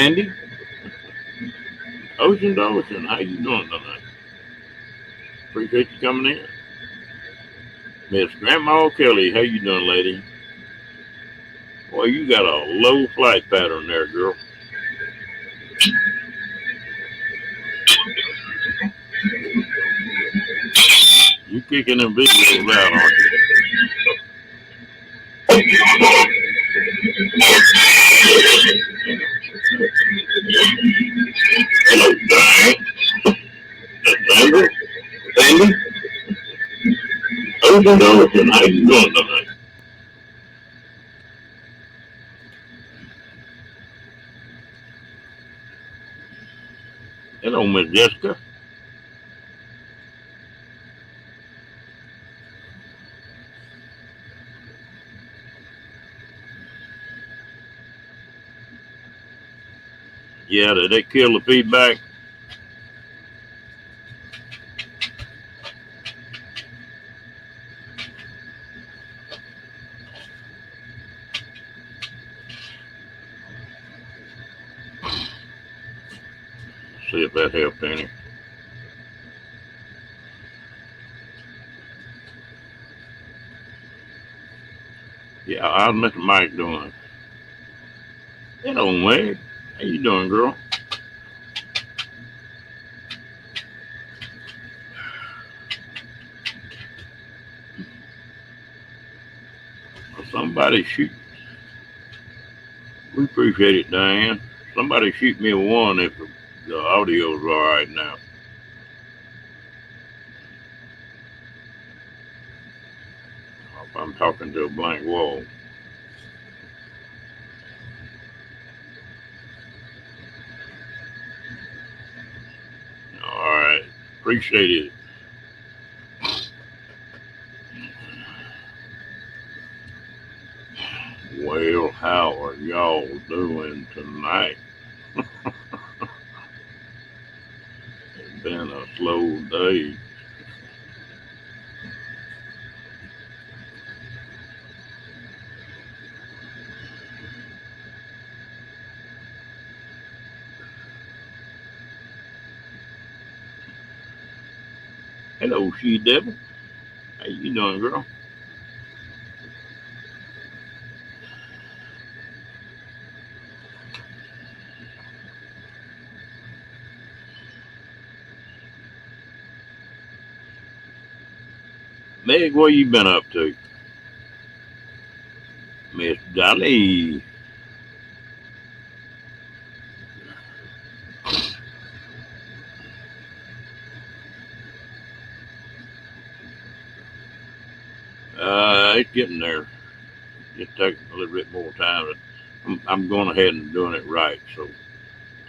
Sandy, Ocean to Ocean, how you doing tonight? Appreciate you coming in. Miss Grandma Kelly, how you doing, lady? Well, you got a low flight pattern there, girl. You kicking them videos out, aren't you? Hello, Diane. Sandra, Sandy, Ocean to Ocean, how you doing tonight? Hello, Miss Jessica. Yeah, did they kill the feedback? See if that helped any. Yeah, how's Mr. Mike doing? Hello, Meg. How you doing, girl? Well, somebody shoot. We appreciate it, Diane. Somebody shoot me a one if the audio's all right now. If I'm talking to a blank wall. All right. Appreciate it. Well, how are y'all doing tonight? It's been a slow day. Hello, She Devil. How you doing, girl? Meg, what you been up to? Miss Dolly. It's getting there. Just take a little bit more time. I'm going ahead and doing it right, so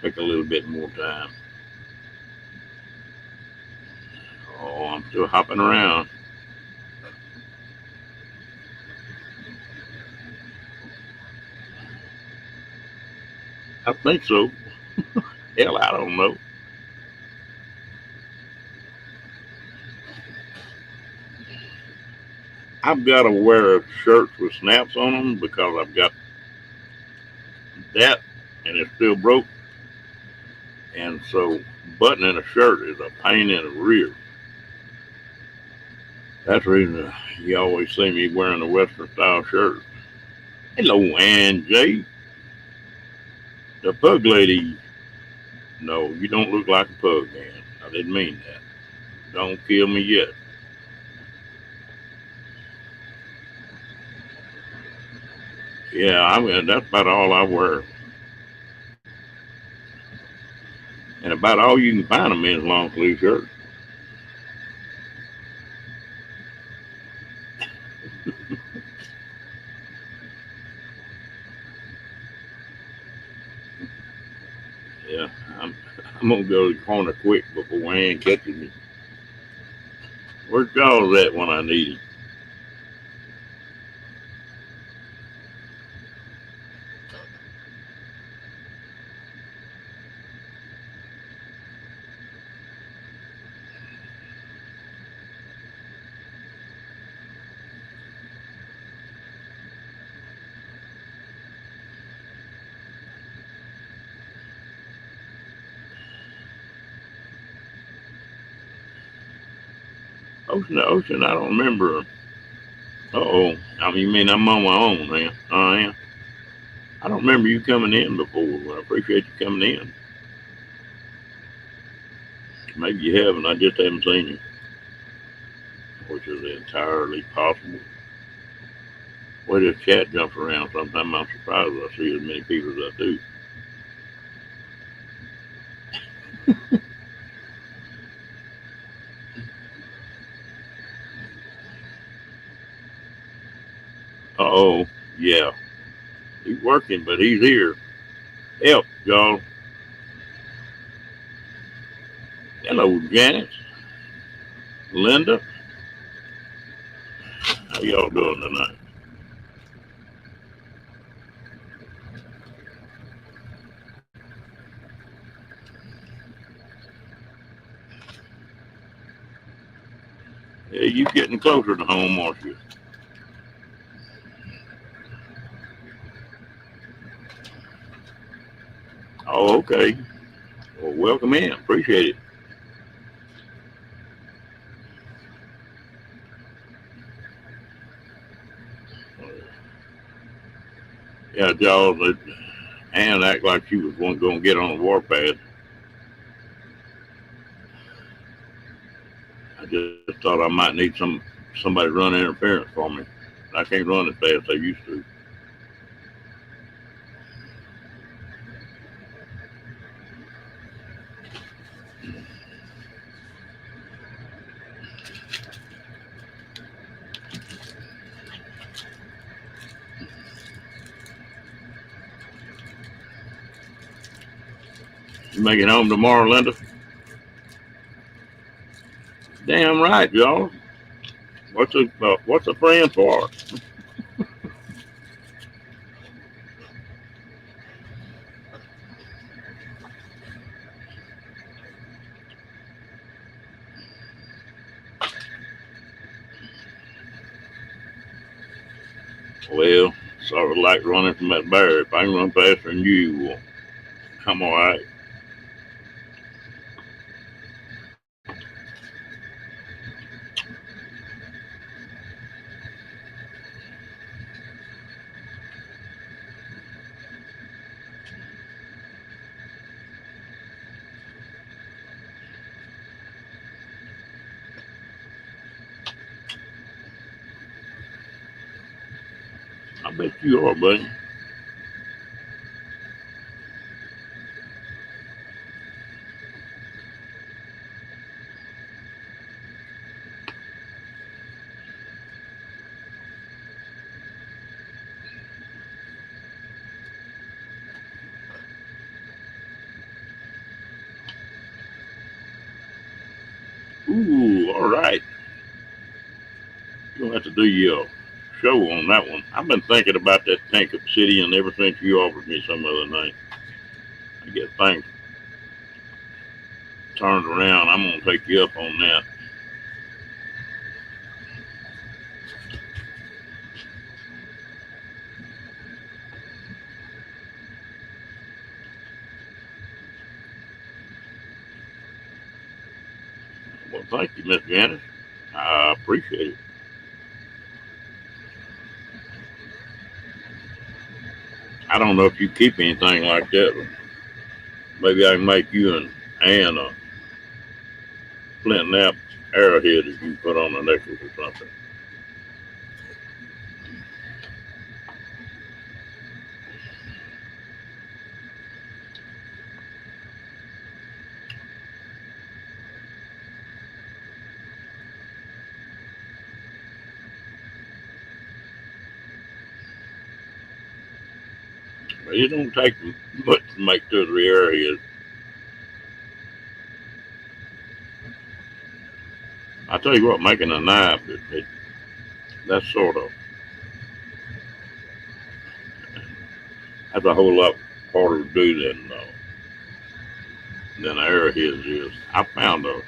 take a little bit more time. Oh, I'm still hopping around. I think so. Hell, I don't know. I've got to wear shirts with snaps on them because I've got that and it's still broke. And so buttoning a shirt is a pain in the rear. That's the reason you always see me wearing a Western style shirt. Hello, Angie. The pug lady. No, you don't look like a pug, man. I didn't mean that. Don't kill me yet. Yeah, I mean, that's about all I wear. And about all you can find a men's long sleeve shirt. Yeah, I'm, I'm gonna go to the corner quick before Ann catches me. Where's Jaws at when I need him? Ocean to ocean, I don't remember. Uh-oh. You mean I'm on my own now? I am. I don't remember you coming in before. Well, I appreciate you coming in. Maybe you have, and I just haven't seen you, which is entirely possible. Well, this chat jumps around. Sometimes I'm surprised I see as many people as I do. Uh-oh. Yeah. He's working, but he's here. Help, y'all. Hello, Janice. Linda. How y'all doing tonight? Yeah, you getting closer to home, aren't you? Oh, okay. Well, welcome in. Appreciate it. Yeah, y'all. Ann act like she was going to get on the warpath. I just thought I might need somebody to run interference for me. I can't run as fast as I used to. You make it home tomorrow, Linda? Damn right, y'all. What's a friend for? Well, sort of like running from that bear. If I can run faster than you, well, I'm all right. I bet you are, buddy. Ooh, all right. You're gonna have to do your show on that one. I've been thinking about that Tank Obsidian ever since you offered me some other night. I get things turned around. I'm gonna take you up on that. Well, thank you, Miss Janice. I appreciate it. I don't know if you keep anything like that, but maybe I can make you and Ann a flint nap arrowhead if you put on a necklace or something. But it don't take much to make two or three arrowheads. I tell you what, making a knife, that's sort of that's a whole lot harder to do than arrowheads is. I found a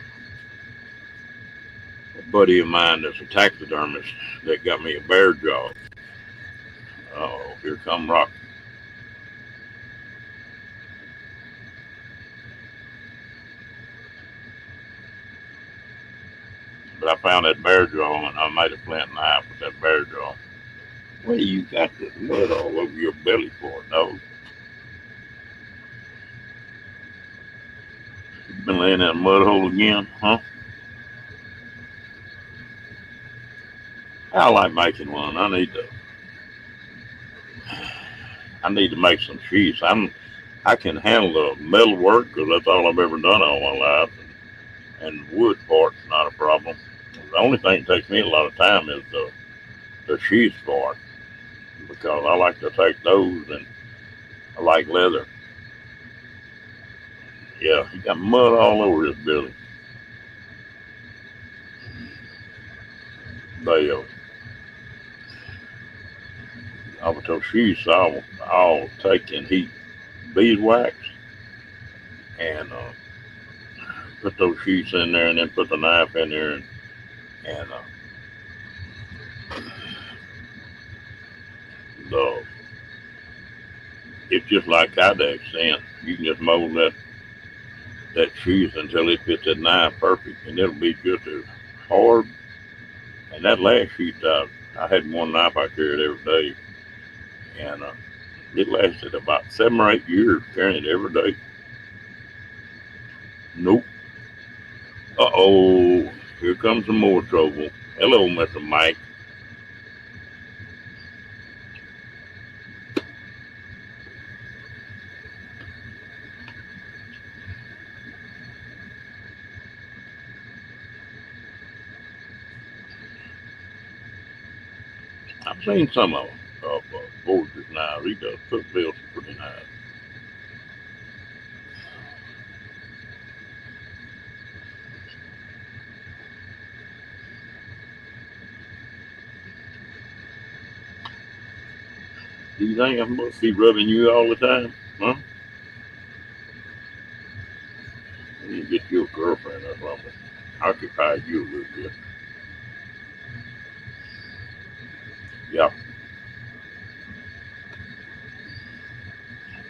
buddy of mine that's a taxidermist that got me a bear jaw. Oh, here come Rock. But I found that bear jaw, and I made a flint knife with that bear jaw. Well, you got the mud all over your belly for it, dog. You been laying in that mud hole again, huh? I like making one. I need to make some sheets. I can handle the metal work because that's all I've ever done all my life, and wood part's not a problem. The only thing that takes me a lot of time is the sheets part because I like to take those, and I like leather. Yeah, he got mud all over his building. They I was told sheets I'll take and heat beeswax and put those sheets in there, and then put the knife in there, and the it's just like Kydex saying you can just mold that sheet until it fits that knife perfect, and it'll be just as hard. And that last sheet, I had one knife I carried every day, and it lasted about 7 or 8 years carrying it every day. Nope. Uh-oh, here comes some more trouble. Hello, Mr. Mike. I've seen some of Borges now. He does put bills pretty nice. Do you think I must be rubbing you all the time? Huh? You need to get you a girlfriend or something. Occupy you a little bit. Yeah,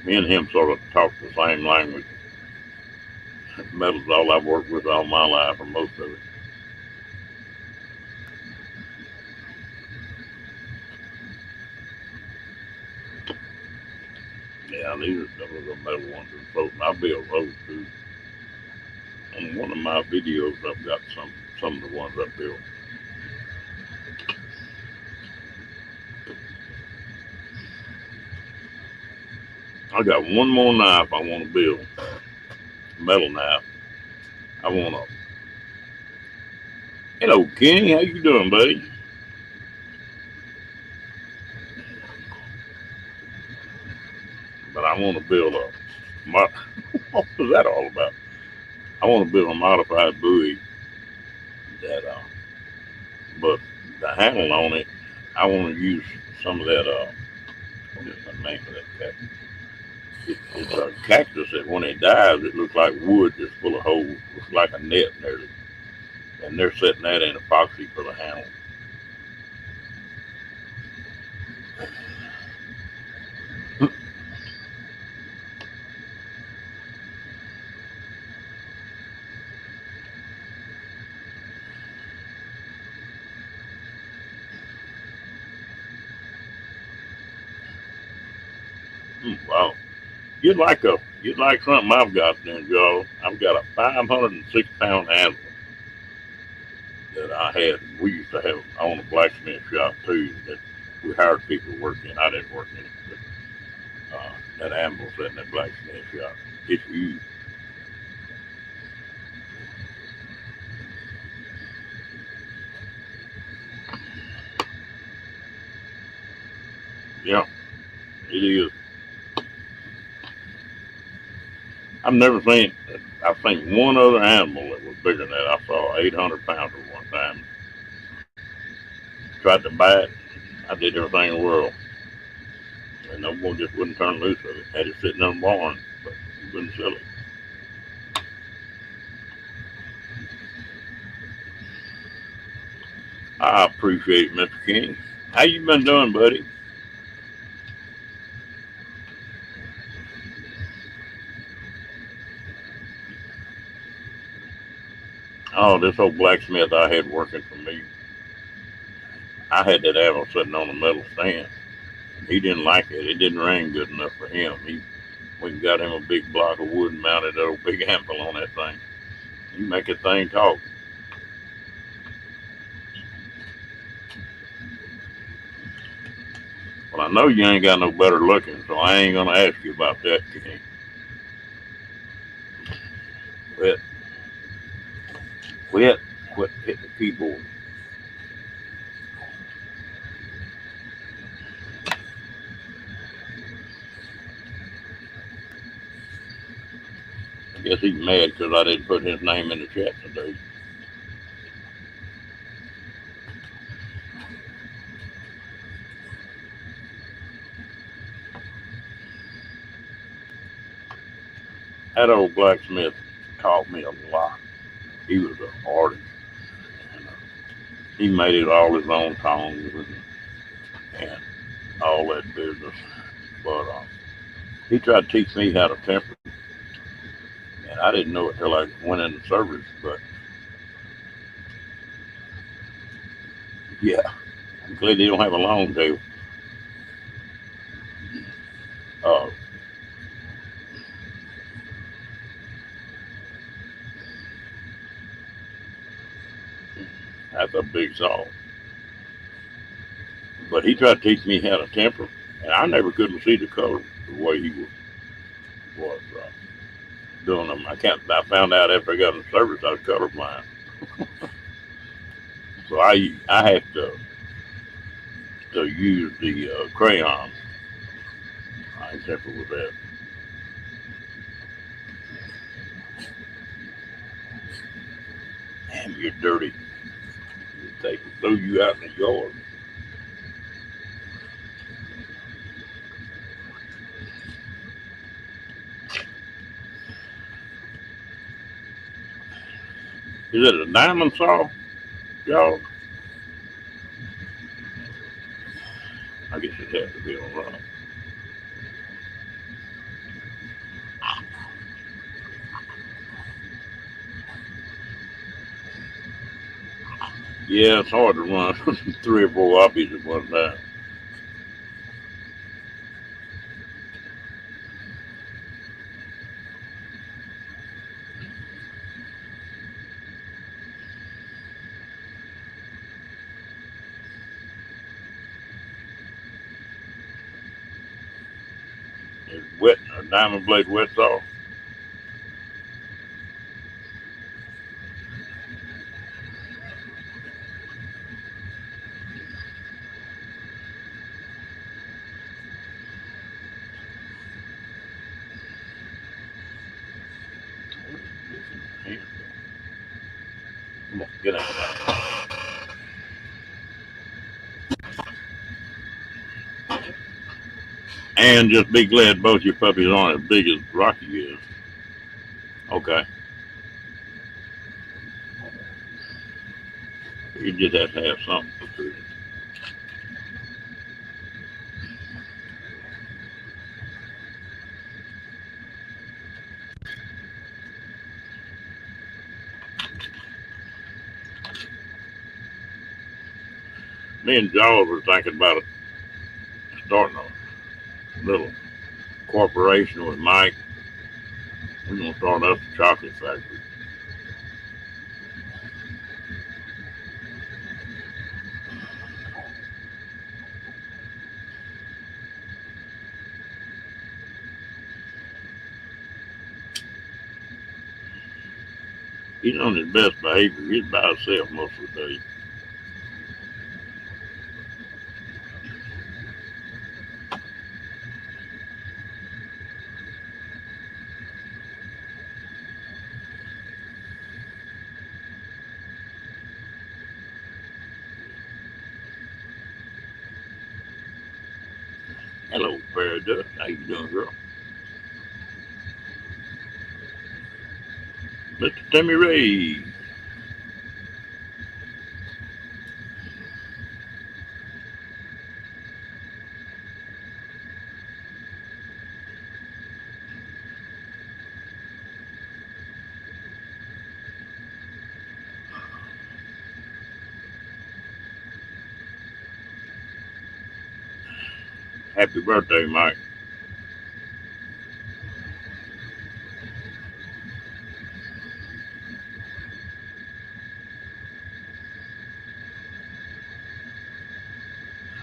me and him sort of talk the same language. Metal's all I've worked with all my life, or most of it. Yeah, these are some of the metal ones that floating. I build those too. On one of my videos, I've got some of the ones I built. I got one more knife I want to build, metal knife. I want to. Hello, Kenny. How you doing, buddy? But I want to build a. What was that all about? I want to build a modified buoy that, but the handle on it, I want to use some of that. What is the name of that cactus? It's a cactus that when it dies, it looks like wood that's full of holes. It's like a net nearly, and they're setting that in epoxy for the handle. Wow. You'd like something I've got there, Joe. I've got a 506 pound animal that I had. We used to have on a blacksmith shop too. That we hired people to work in. I didn't work in it, but that animal sat in that blacksmith shop. It's huge. Yeah, it is. I've never seen. I've seen one other animal that was bigger than that. I saw 800 pounder one time. Tried to buy it. I did everything in the world, and no one just wouldn't turn loose of it. Had it sitting in the barn, but he wouldn't sell it. I appreciate it, Mr. King. How you been doing, buddy? Oh, this old blacksmith I had working for me, I had that apple sitting on a metal stand. He didn't like it. It didn't ring good enough for him. He We got him a big block of wood and mounted a big ample on that thing. You make that thing talk. Well, I know you ain't got no better looking, so I ain't gonna ask you about that, Kenny. Quit, quit, quit hitting the keyboard. I guess he's mad because I didn't put his name in the chat today. That old blacksmith taught me a lot. He was an artist. And, he made it all his own tongs and all that business. But he tried to teach me how to temper, and I didn't know it till I went in the service. But yeah, I'm glad they don't have a long tail. Uh, that's a big saw. But he tried to teach me how to temper, and I never couldn't see the color the way he was doing them. I found out after I got in the service I was colorblind, so I had to use the crayon. I ain't temper with that. Damn, you're dirty. They throw you out in the yard. Is it a diamond saw, y'all? I guess it has to be on right. Yeah, it's hard to run 3 or 4 obbies at one time. It's wet, a diamond blade wet saw. Come on, get out. And just be glad both your puppies aren't as big as Rocky is. Okay. You just have to have something to food. Me and Jaws were thinking about starting a little corporation with Mike. We're gonna start up a chocolate factory. He's on his best behavior. He's by himself most of the day. Hello, Peridot. How you doing, girl? Mr. Timmy Ray. Happy birthday, Mike.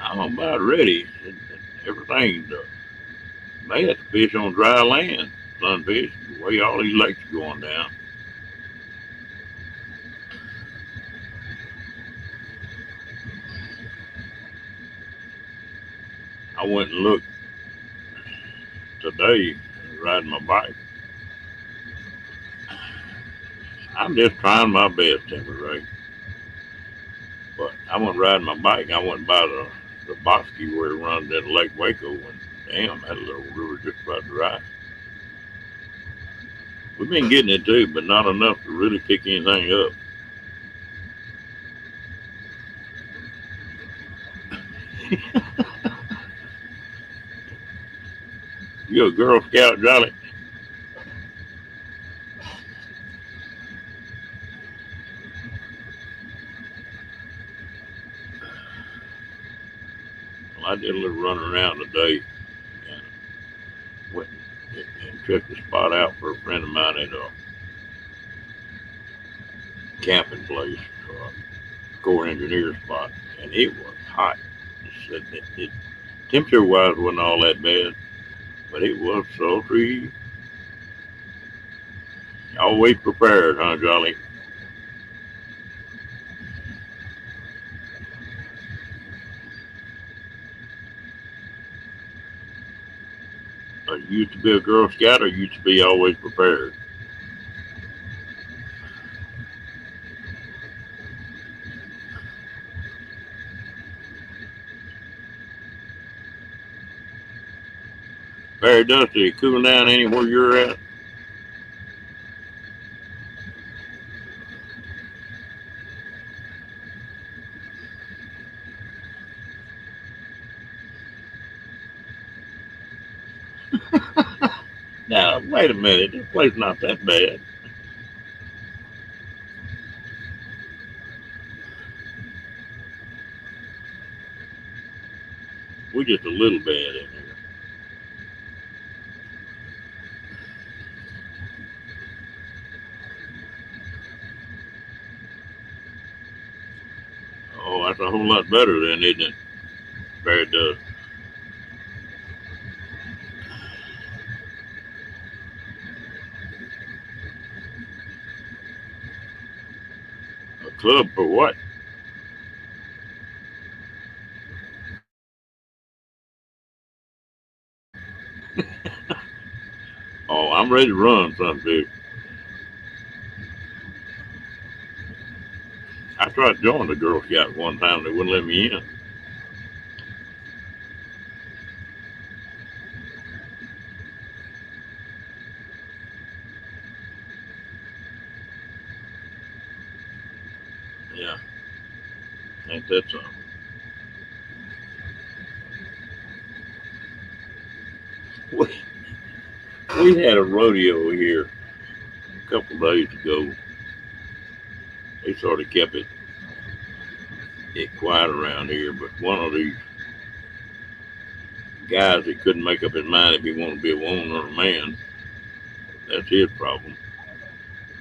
I'm about ready. Everything. They had to fish on dry land, sunfish, the way all these lakes are going down. I went and looked today, riding my bike. I'm just trying my best, Timber Ray. But I went riding my bike. I went by the Bosque where it runs at Lake Waco, and damn, that little river just about dry. We've been getting it too, but not enough to really pick anything up. You a Girl Scout, Jolly? Well, I did a little running around today and went and checked the spot out for a friend of mine at a camping place, Corps engineer spot, and it was hot. Temperature wise wasn't all that bad, but it was sultry. Always prepared, huh, Jolly? You used to be a Girl Scout, or you used to be always prepared? Very dusty. Cooling down anywhere you're at? Now, wait a minute. This place not that bad. We're just a little bad in here. Oh, that's a whole lot better than, isn't it? Very dust. A club for what? Oh, I'm ready to run something. I tried to join the Girl Scouts one time. They wouldn't let me in. Yeah, ain't that something? We, we had a rodeo here a couple days ago. They sort of kept it quiet around here, but one of these guys that couldn't make up his mind if he wanted to be a woman or a man, that's his problem.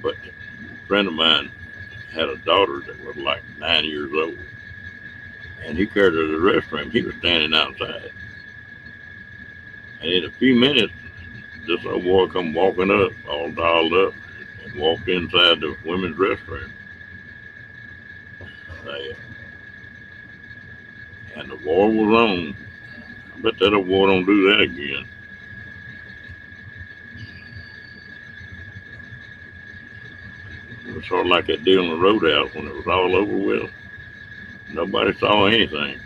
But a friend of mine had a daughter that was like 9 years old, and he carried her to the restroom. He was standing outside, and in a few minutes, this old boy come walking up, all dolled up, and walked inside the women's restroom. Uh, and the war was on. I bet that old boy don't do that again. It was sort of like that deal in the roadhouse when it was all over with. Nobody saw anything.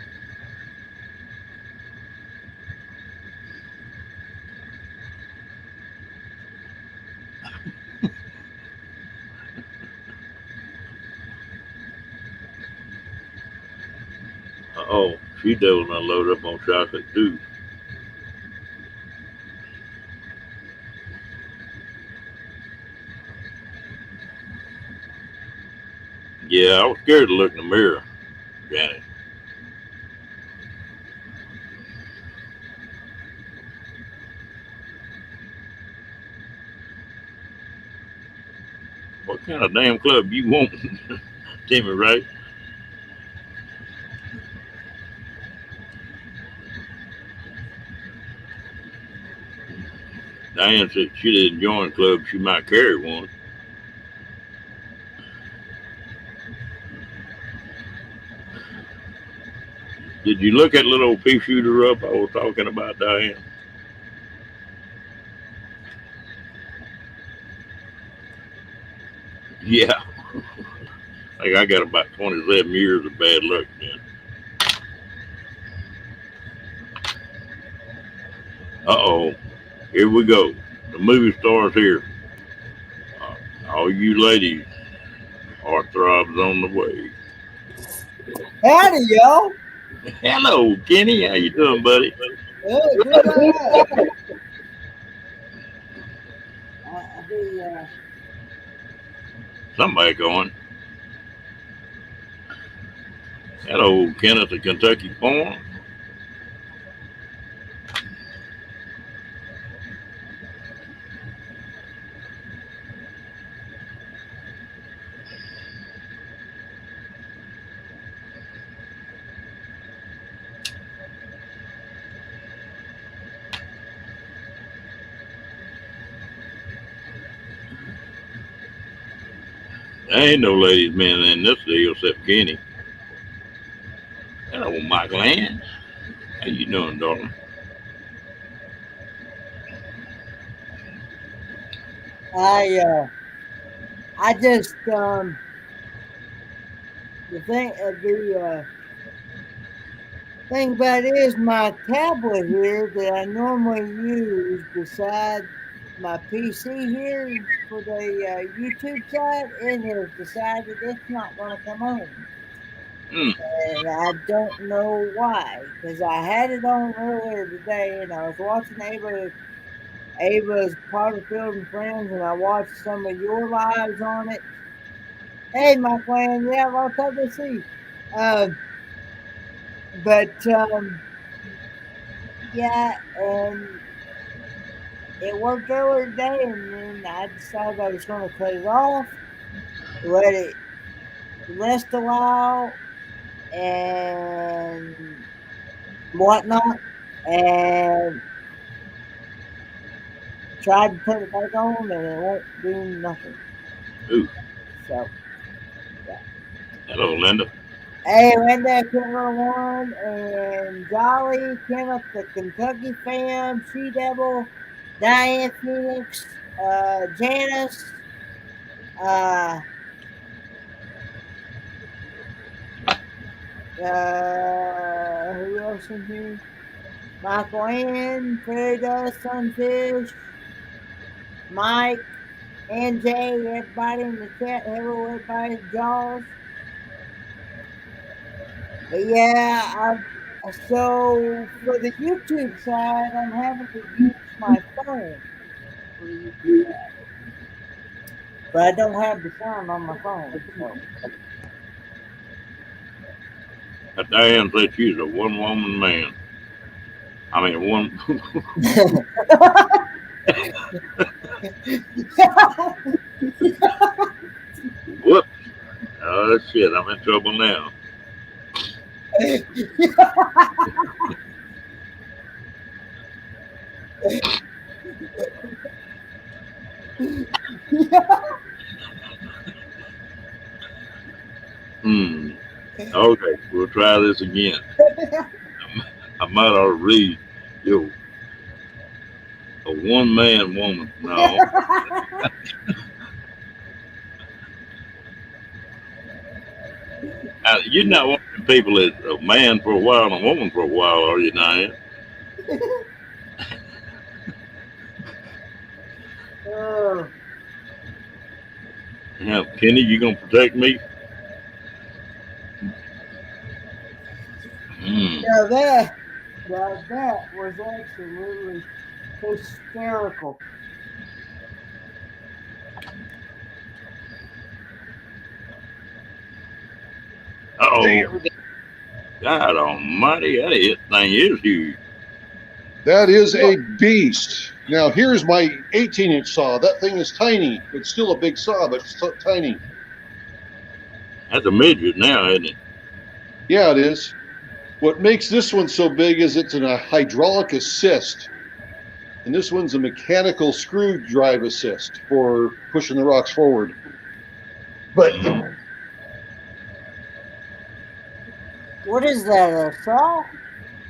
Oh, she devil done load up on chocolate too. Yeah, I was scared to look in the mirror, Janet. What kind of damn club you want? Timmy, right? Diane said she didn't join the club. She might carry one. Did you look at little old pea shooter up I was talking about, Diane? Yeah. I got about 27 years of bad luck then. Uh-oh. Here we go. The movie star's here. All you ladies, heartthrobs on the way. Howdy, y'all. Hello, Kenny. How you doing, buddy? Hey, good Somebody going. Hello, Kenneth, the Kentucky Farm. There ain't no ladies man in this deal except Kenny. Hello, Michael Ann. How you doing, darling? I just the thing about it is my tablet here that I normally use beside my PC here for the YouTube side, it has decided it's not going to come on. And I don't know why, because I had it on earlier today and I was watching Ava's Potterfield and Friends, and I watched some of your lives on it. Hey, my friend, yeah, long time to see. Yeah, and it worked earlier today, and then I decided I was going to cut it off, let it rest a while, and whatnot, and tried to put it back on, and it won't do nothing. Ooh. So, yeah. Hello, Linda. Hey, Linda, Kimber1, and Jolly, Kenneth, the Kentucky fan, She Devil, Diane Phoenix, Janice, who else in here? Michael Ann, Prairie Dust, Sunfish, Mike, and Jay, everybody in the chat. Hello, everybody. Jaws. But yeah, so for the YouTube side, I'm having to use my phone for the YouTube side. But I don't have the sound on my phone. So. Diane said she's a one-woman man. I mean, one. Whoops. Oh, shit. I'm in trouble now. Okay, we'll try this again. I might ought to read, yo, a one-man woman. No. You're not one of the people that's a man for a while and a woman for a while, are you, Diane? Yeah, Kenny, you gonna protect me? Now that was absolutely hysterical. Oh, God Almighty, that thing is huge. That is a beast. Now here's my 18-inch saw. That thing is tiny. It's still a big saw, but it's tiny. That's a midget now, isn't it? Yeah, it is. What makes this one so big is it's a hydraulic assist. And this one's a mechanical screw drive assist for pushing the rocks forward. But What is that, a saw?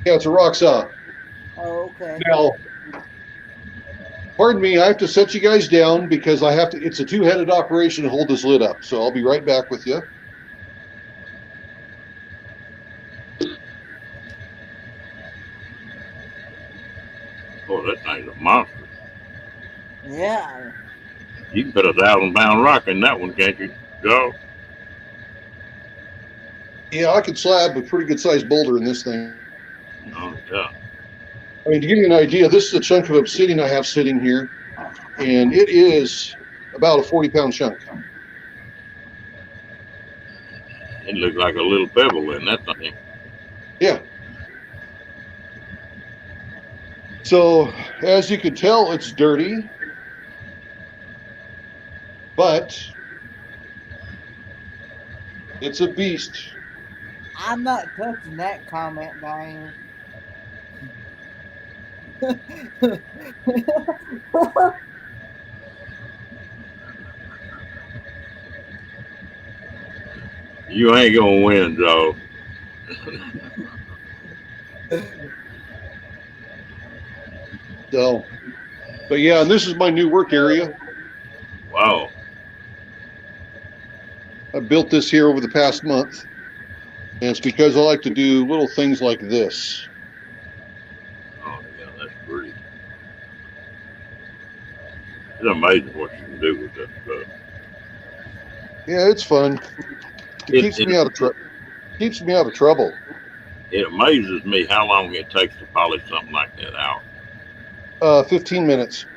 yeah, it's a rock saw. Oh, okay. Now, pardon me, I have to set you guys down because I have to. It's a two-headed operation to hold this lid up. So I'll be right back with you. Oh, that thing's a monster. Yeah. You can put a 1,000-pound rock in that one, can't you, Joe? Yeah, I could slab a pretty good-sized boulder in this thing. Oh, yeah. I mean, to give you an idea, this is a chunk of obsidian I have sitting here, and it is about a 40-pound chunk. It looks like a little pebble in that thing. Yeah. So, as you can tell, it's dirty, but it's a beast. I'm not touching that comment, Diane. You ain't gonna win, Joe. So, but yeah, and this is my new work area. Wow. I built this here over the past month, and it's because I like to do little things like this. Oh, yeah, that's pretty. It's amazing what you can do with that stuff. Yeah, it's fun. It keeps me out of trouble. Keeps me out of trouble. It amazes me how long it takes to polish something like that out. 15 minutes.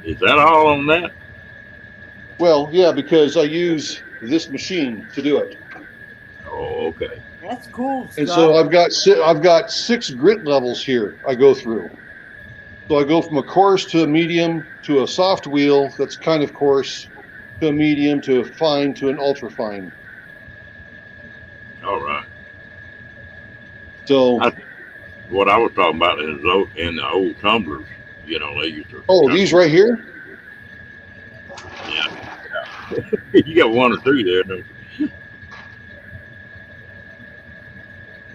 Is that all on that? Well, yeah, because I use this machine to do it. Oh, okay. That's cool stuff. And so I've got 6 grit levels here I go through. So I go from a coarse to a medium to a soft wheel that's kind of coarse to a medium to a fine to an ultra fine. All right. So what I was talking about is in the old tumblers, you know, they used to. oh, these right here? Yeah. You got 1 or 2 there, don't you?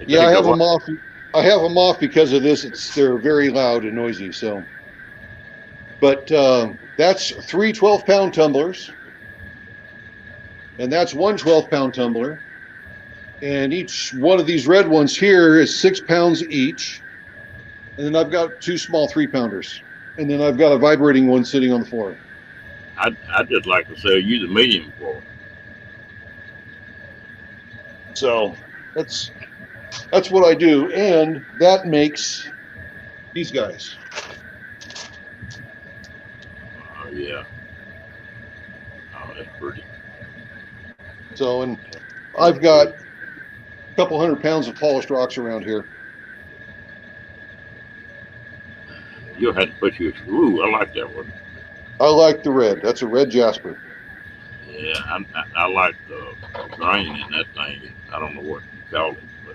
Yeah, I have them off. I have them off because of this. They're very loud and noisy. So, but that's 3 12-pound tumblers, and that's 1 12-pound tumbler, and each one of these red ones here is 6 pounds each, and then I've got 2 small 3-pounders, and then I've got a vibrating one sitting on the floor. I'd just like to sell you the medium for it. So that's what I do, and that makes these guys. Oh, yeah. Oh, that's pretty. So, and I've got a couple 100 pounds of polished rocks around here. You'll have to put you a screw. I like that one. I like the red. That's a red jasper. Yeah, I like the grain in that thing. I don't know what you call it, but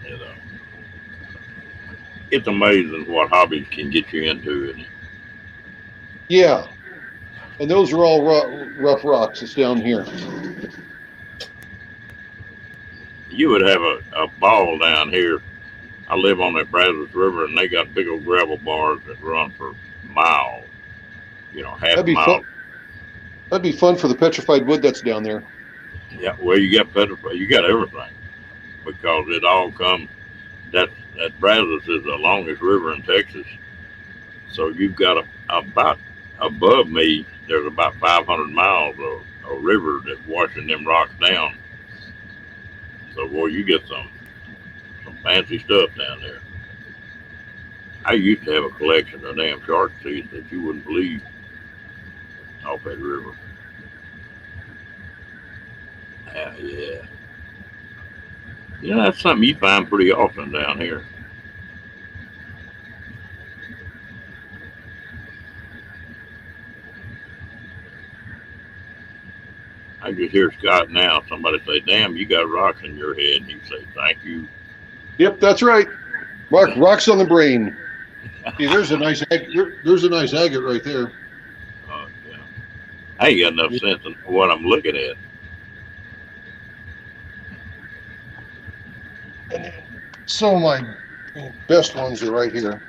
you know, it's amazing what hobbies can get you into, isn't it? Yeah, and those are all rough rocks. It's down here. You would have a ball down here. I live on that Brazos River, and they got big old gravel bars that run for miles. You know, half a mile. Fun. That'd be fun for the petrified wood that's down there. Yeah, well, you got petrified. You got everything because it all comes. That Brazos is the longest river in Texas, so you've got about above me. There's about 500 miles of a river that's washing them rocks down. So, boy, you get some fancy stuff down there. I used to have a collection of damn shark teeth that you wouldn't believe off that river. Yeah. You know, that's something you find pretty often down here. I just hear Scott now. Somebody say, "Damn, you got rocks in your head." And he say, "Thank you." Yep, that's right. Rocks on the brain. See, there's a nice agate right there. Yeah. I ain't got enough sense in what I'm looking at. And some of my best ones are right here.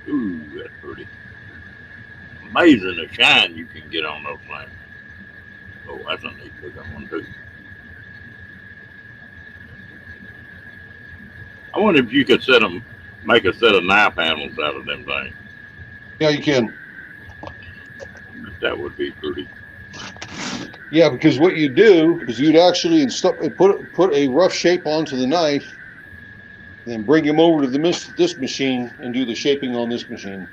Ooh, that's pretty. Amazing the shine you can get on those things. Oh, that's a neat looking one too. I wonder if you could make a set of knife handles out of them things. Yeah, you can. That would be pretty. Yeah, because what you do is you'd actually put a rough shape onto the knife, and then bring them over to this machine and do the shaping on this machine.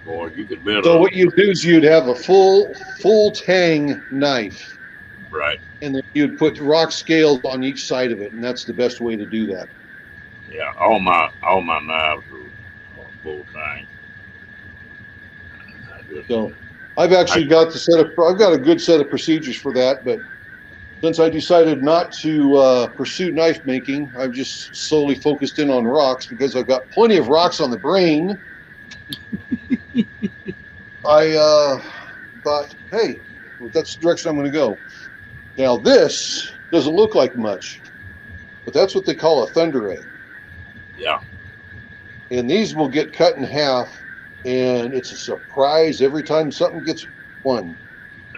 Boy, you could build. So what you do is you'd have a full tang knife. Right. And then you'd put rock scales on each side of it, and that's the best way to do that. Yeah, all my knives are full tang. So I've actually got I've got a good set of procedures for that, but since I decided not to pursue knife making, I've just slowly focused in on rocks because I've got plenty of rocks on the brain. I thought, hey, that's the direction I'm going to go. Now this doesn't look like much, but that's what they call a thunder egg. Yeah. And these will get cut in half, and it's a surprise every time something gets one.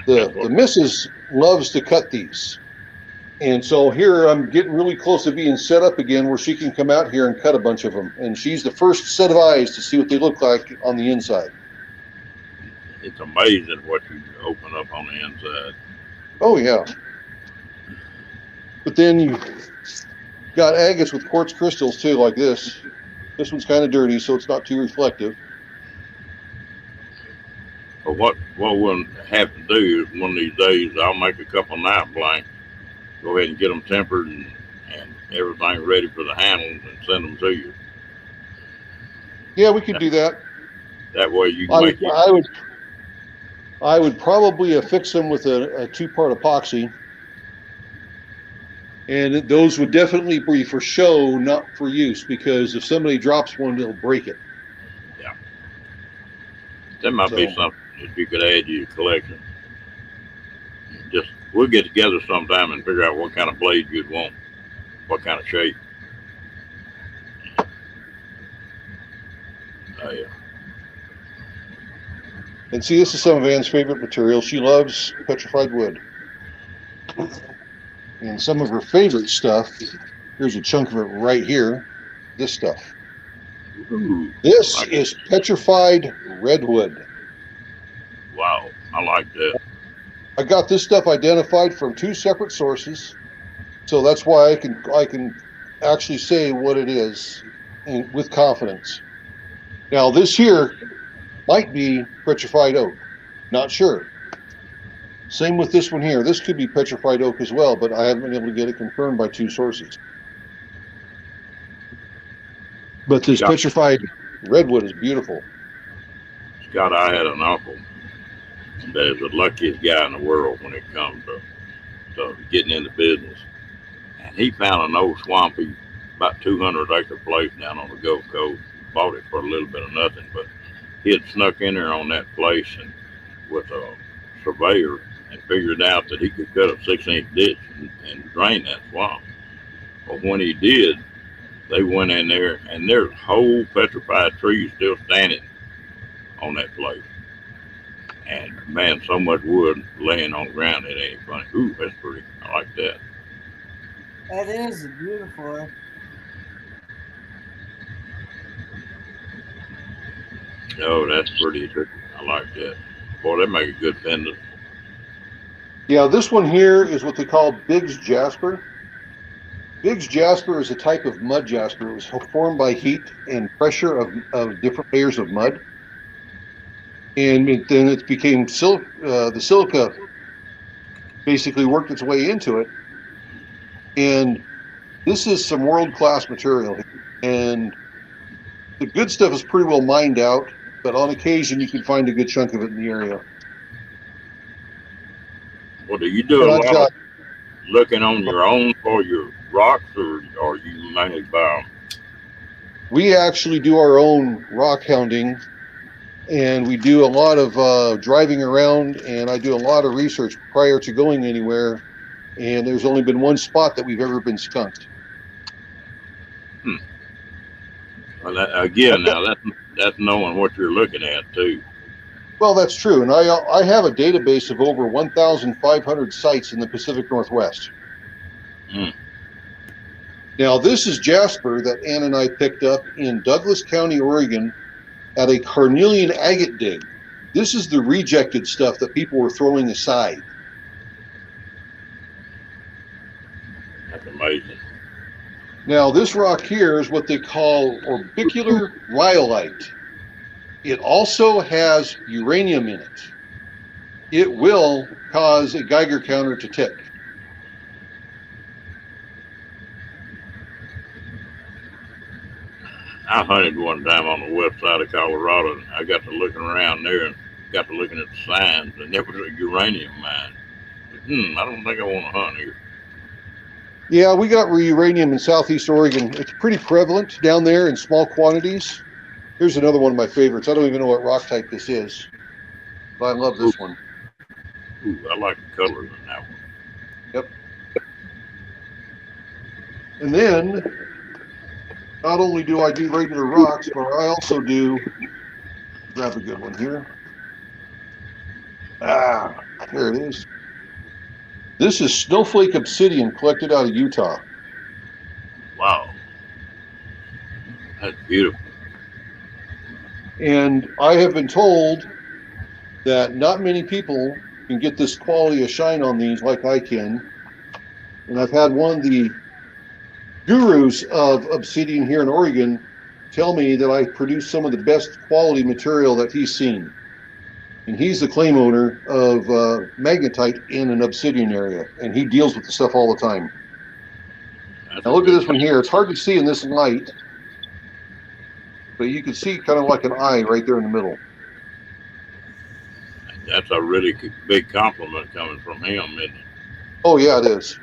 The missus loves to cut these. And so here I'm getting really close to being set up again where she can come out here and cut a bunch of them. And she's the first set of eyes to see what they look like on the inside. It's amazing what you open up on the inside. Oh, yeah. But then you got agates with quartz crystals too, like this. This one's kind of dirty, so it's not too reflective. But what we'll have to do is one of these days I'll make a couple knife blanks, go ahead and get them tempered and everything ready for the handles and send them to you. Yeah, we could do that. That way you can I would probably affix them with a 2-part epoxy. And those would definitely be for show, not for use, because if somebody drops one, they'll break it. Yeah. That might be something that you could add to your collection. We'll get together sometime and figure out what kind of blade you'd want, what kind of shape. Oh, yeah. And see, this is some of Ann's favorite material. She loves petrified wood. And some of her favorite stuff, here's a chunk of it right here, this stuff. Ooh, this is petrified redwood. Wow, I like that. I got this stuff identified from 2 separate sources, so that's why I can actually say what it is with confidence. Now this here might be petrified oak, not sure. Same with this one here. This could be petrified oak as well, but I haven't been able to get it confirmed by 2 sources. But this petrified redwood is beautiful. Scott, I had an uncle that is the luckiest guy in the world when it comes to getting into business. And he found an old swampy, about 200-acre place down on the Gulf Coast. Bought it for a little bit of nothing, but he had snuck in there on that place and with a surveyor and figured out that he could cut a 6-inch ditch and drain that swamp. But when he did, they went in there and there's whole petrified trees still standing on that place. And man, so much wood laying on the ground, it ain't funny. Ooh, that's pretty. I like that. That is beautiful. Oh, that's pretty. I like that. Boy, that make a good pendant. Yeah, this one here is what they call Biggs Jasper. Biggs Jasper is a type of mud jasper. It was formed by heat and pressure of different layers of mud. And then it became the silica basically worked its way into it. And this is some world-class material. And the good stuff is pretty well mined out, but on occasion you can find a good chunk of it in the area. Well, do you do a lot of looking on your own for your rocks, or you mainly buy them? We actually do our own rock hounding, and we do a lot of driving around, and I do a lot of research prior to going anywhere, and there's only been one spot that we've ever been skunked. Well, that's knowing what you're looking at too. Well, that's true, and I have a database of over 1,500 sites in the Pacific Northwest. Now, this is jasper that Ann and I picked up in Douglas County, Oregon, at a carnelian agate dig. This is the rejected stuff that people were throwing aside. That's amazing. Now, this rock here is what they call orbicular rhyolite. It also has uranium in it. It will cause a Geiger counter to tick. I hunted one time on the west side of Colorado, and I got to looking around there and got to looking at the signs, and there was a uranium mine. I don't think I want to hunt here. Yeah, we got uranium in southeast Oregon. It's pretty prevalent down there in small quantities. Here's another one of my favorites. I don't even know what rock type this is, but I love this one. Ooh, I like the colors in that one. Yep. And then, not only do I do regular rocks, but I also do, grab a good one here. Here it is. This is snowflake obsidian collected out of Utah. Wow. That's beautiful. And I have been told that not many people can get this quality of shine on these like I can. And I've had one of the gurus of obsidian here in Oregon tell me that I produce some of the best quality material that he's seen. And he's the claim owner of magnetite in an obsidian area, and he deals with the stuff all the time. Now look at this one here. It's hard to see in this light, but you can see kind of like an eye right there in the middle. That's a really big compliment coming from him, isn't it? Oh yeah, it is.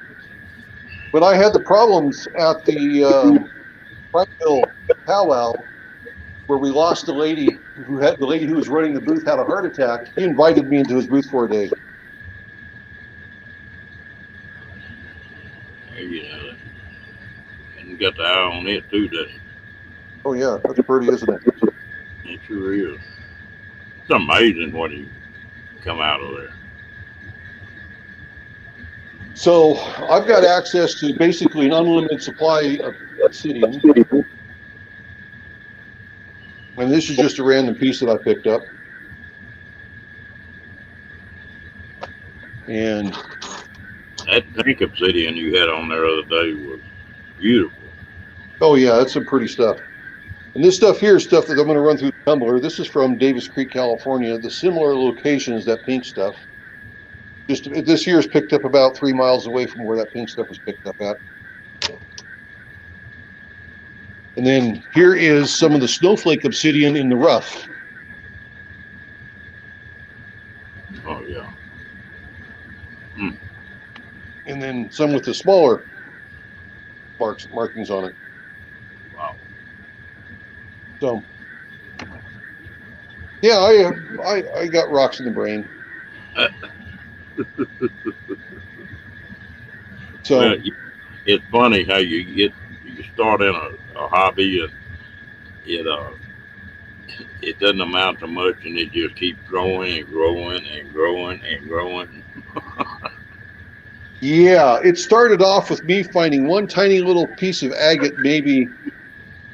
But I had the problems at the Frankville powwow where we lost the lady who was running the booth had a heart attack. He invited me into his booth for a day. You know, and got the eye on it too, doesn't it? Oh yeah, that's pretty, isn't it? It sure is. It's amazing what he come out of there. So I've got access to basically an unlimited supply of obsidian. And this is just a random piece that I picked up. And that pink obsidian you had on there the other day was beautiful. Oh yeah, that's some pretty stuff. And this stuff here is stuff that I'm going to run through the tumbler. This is from Davis Creek, California. The similar location is that pink stuff. Just this year is picked up about 3 miles away from where that pink stuff was picked up at. And then here is some of the snowflake obsidian in the rough. Oh yeah. And then some with the smaller markings on it. Wow. So, yeah, I got rocks in the brain. So well, it's funny how you start in a hobby and it doesn't amount to much, and it just keeps growing and growing and growing and growing. Yeah, it started off with me finding one tiny little piece of agate, maybe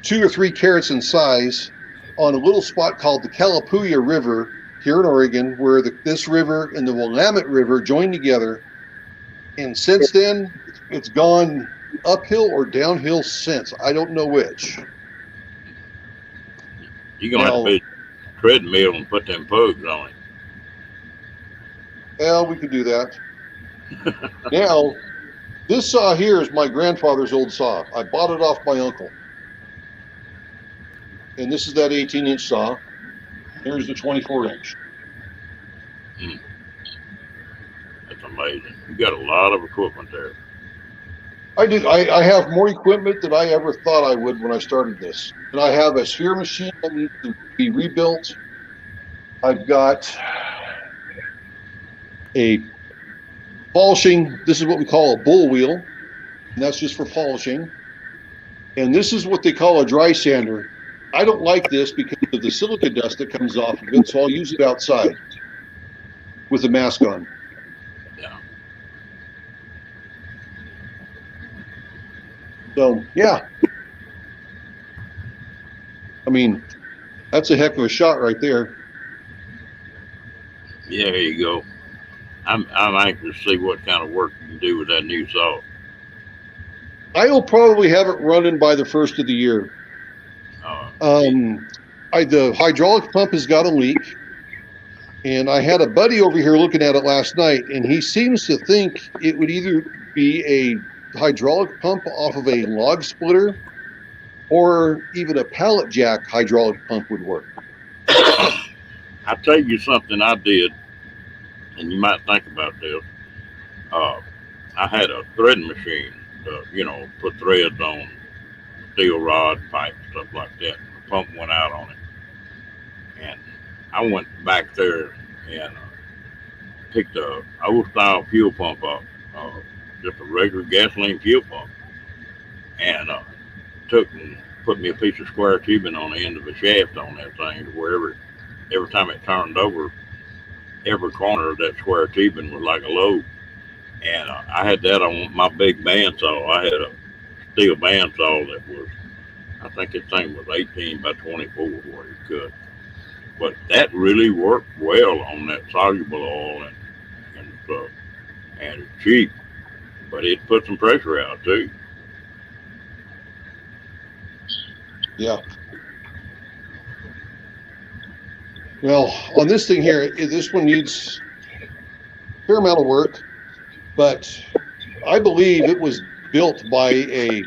2 or 3 carats in size, on a little spot called the Calapooya River here in Oregon, where this river and the Willamette River join together. And since then, it's gone uphill or downhill since. I don't know which. You're going to have to be treadmill and put them pugs on it. Well, we could do that. Now, This saw here is my grandfather's old saw. I bought it off my uncle. And this is that 18-inch saw. Here's the 24-inch. That's amazing. You got a lot of equipment there. I do. I have more equipment than I ever thought I would when I started this. And I have a sphere machine that needs to be rebuilt. I've got a polishing. This is what we call a bull wheel, and that's just for polishing. And this is what they call a dry sander. I don't like this because of the silica dust that comes off of it, so I'll use it outside with the mask on. Yeah. So, yeah. I mean, that's a heck of a shot right there. Yeah, there you go. I'm anxious to see what kind of work you can do with that new saw. I will probably have it running by the first of the year. The hydraulic pump has got a leak, and I had a buddy over here looking at it last night, and he seems to think it would either be a hydraulic pump off of a log splitter or even a pallet jack hydraulic pump would work. I'll tell you something I did, and you might think about this. I had a threading machine, put threads on steel rod, pipe, stuff like that. The pump went out on it. And I went back there and picked a old style fuel pump up, just a regular gasoline fuel pump, and took and put me a piece of square tubing on the end of a shaft on that thing, to where every time it turned over, every corner of that square tubing was like a lobe. And I had that on my big bandsaw. I had a steel bandsaw that was, I think this thing was 18 by 24 where you cut. But that really worked well on that soluble oil and stuff. And it's cheap, but it put some pressure out too. Yeah. Well, on this thing here, this one needs a fair amount of work, but I believe it was built by a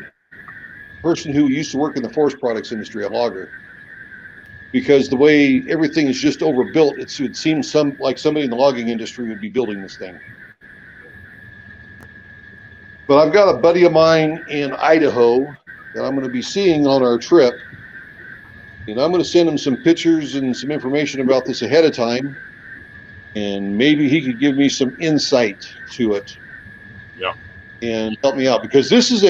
person who used to work in the forest products industry, a logger. Because the way everything is just overbuilt, it would seem like somebody in the logging industry would be building this thing. But I've got a buddy of mine in Idaho that I'm going to be seeing on our trip. And I'm going to send him some pictures and some information about this ahead of time. And maybe he could give me some insight to it. Yeah. And help me out. Because this is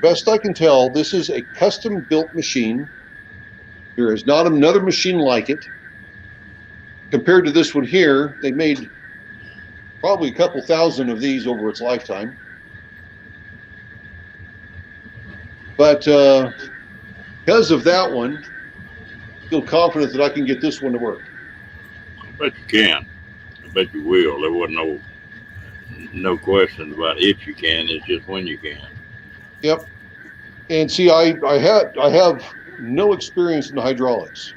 best I can tell, this is a custom built machine. There is not another machine like it. Compared to this one here, they made probably a couple thousand of these over its lifetime. But because of that one, I feel confident that I can get this one to work. I bet you can. I bet you will. There wasn't no question about if you can. It's just when you can. Yep. And see, I have no experience in hydraulics.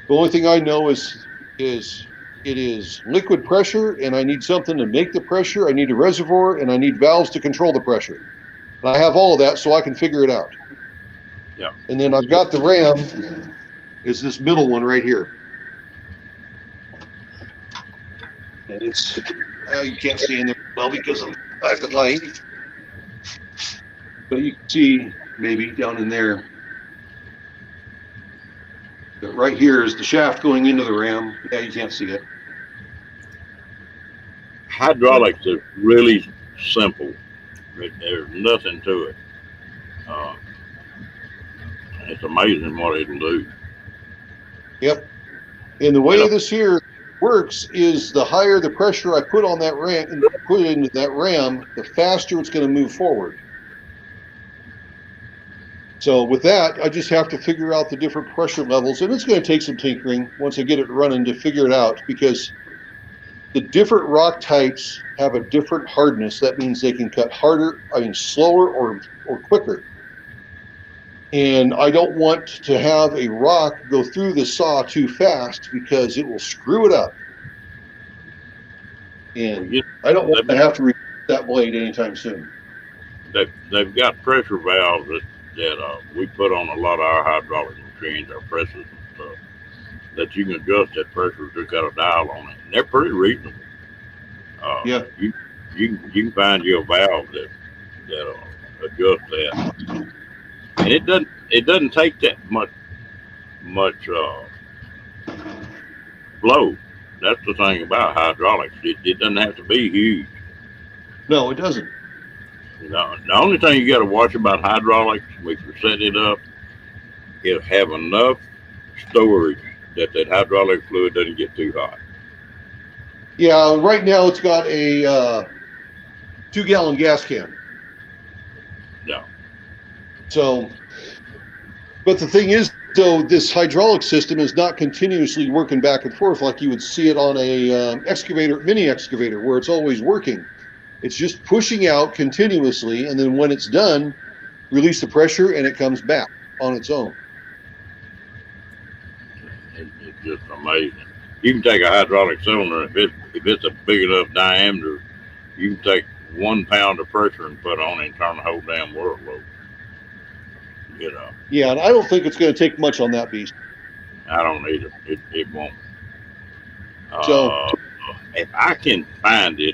The only thing I know is it is liquid pressure, and I need something to make the pressure. I need a reservoir, and I need valves to control the pressure. And I have all of that, so I can figure it out. Yeah. And then I've got the ram. Is this middle one right here? And it's you can't see in there well because I have the light, but you can see maybe down in there. But right here is the shaft going into the ram. Yeah, you can't see it. Hydraulics is really simple. There's nothing to it. It's amazing what it'll do. Yep. And the way this here works is the higher the pressure I put on that ram and put into that ram, the faster it's going to move forward. So with that, I just have to figure out the different pressure levels, and it's going to take some tinkering once I get it running to figure it out, because the different rock types have a different hardness. That means they can cut slower or quicker. And I don't want to have a rock go through the saw too fast because it will screw it up. And I don't want to have to that blade anytime soon. They've got pressure valves that we put on a lot of our hydraulic machines, our presses and stuff, that you can adjust that pressure. Just got a dial on it, and they're pretty reasonable. Yeah. You can find you a valve that adjusts that, and it doesn't take that much flow. That's the thing about hydraulics. It doesn't have to be huge. No, it doesn't. The only thing you got to watch about hydraulics, if you set it up, is have enough storage that hydraulic fluid doesn't get too hot. Yeah, right now it's got a 2-gallon gas can. No. So, but the thing is, though, this hydraulic system is not continuously working back and forth like you would see it on a mini excavator, where it's always working. It's just pushing out continuously, and then when it's done, release the pressure, and it comes back on its own. It's just amazing. You can take a hydraulic cylinder, if it's a big enough diameter, you can take 1 pound of pressure and put on it and turn the whole damn world loose. You know. Yeah, and I don't think it's going to take much on that beast. I don't either. It won't. So, if I can find it,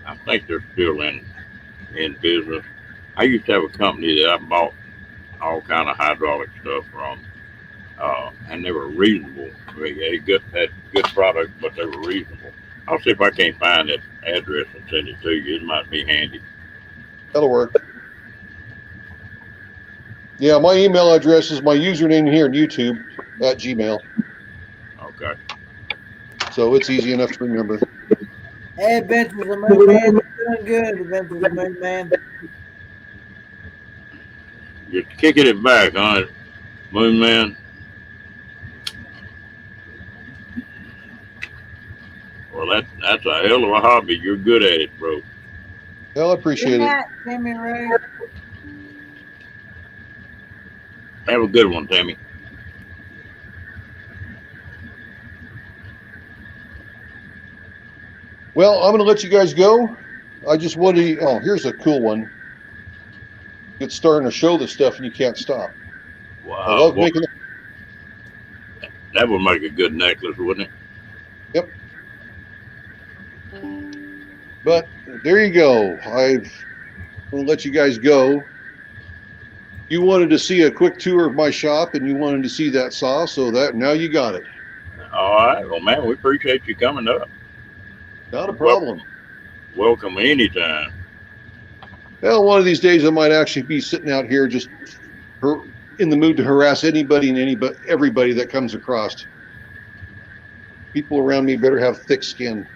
I think they're still in business. I used to have a company that I bought all kind of hydraulic stuff from, and they were reasonable. They had good product, but they were reasonable. I'll see if I can't find that address and send it to you. It might be handy. That'll work. Yeah, my email address is my username here in YouTube at Gmail. Okay. So it's easy enough to remember. Hey, Adventures of Moon Man, doing good, Adventures of Moon Man. You're kicking it back, huh, Moon Man? Well, that's a hell of a hobby. You're good at it, bro. Well, I appreciate Good it. night, Timmy Ray. Have a good one, Tammy. Well, I'm going to let you guys go. I just want to. Oh, here's a cool one. It's starting to show this stuff, and you can't stop. Wow. I love making it. That would make a good necklace, wouldn't it? Yep. But there you go. I'm going to let you guys go. You wanted to see a quick tour of my shop, and you wanted to see that saw, so that now you got it. All right. Well, man, we appreciate you coming up. Not a problem. Welcome anytime. Well, one of these days I might actually be sitting out here just in the mood to harass anybody and everybody that comes across. People around me better have thick skin.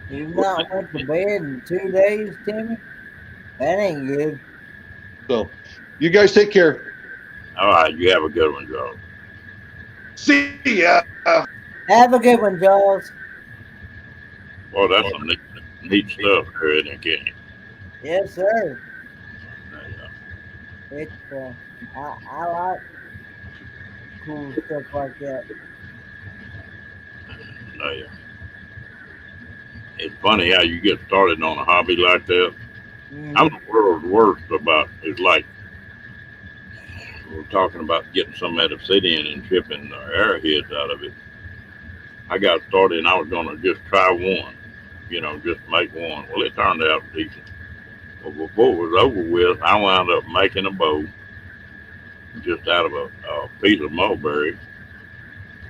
You've not went to bed in 2 days, Timmy? That ain't good. So, you guys take care. All right. You have a good one, Joe. See ya. Have a good one, Jaws. Well, that's some neat stuff there, isn't it, Kenny? Yes, sir. Yeah. It's I like cool stuff like that. Yeah. It's funny how you get started on a hobby like that. Mhm. I'm the world's worst about. It's like we're talking about getting some of that obsidian and chipping the arrowheads out of it. I got started and I was gonna just try one, just make one. Well, it turned out decent. Well, before it was over with, I wound up making a bow just out of a piece of mulberry,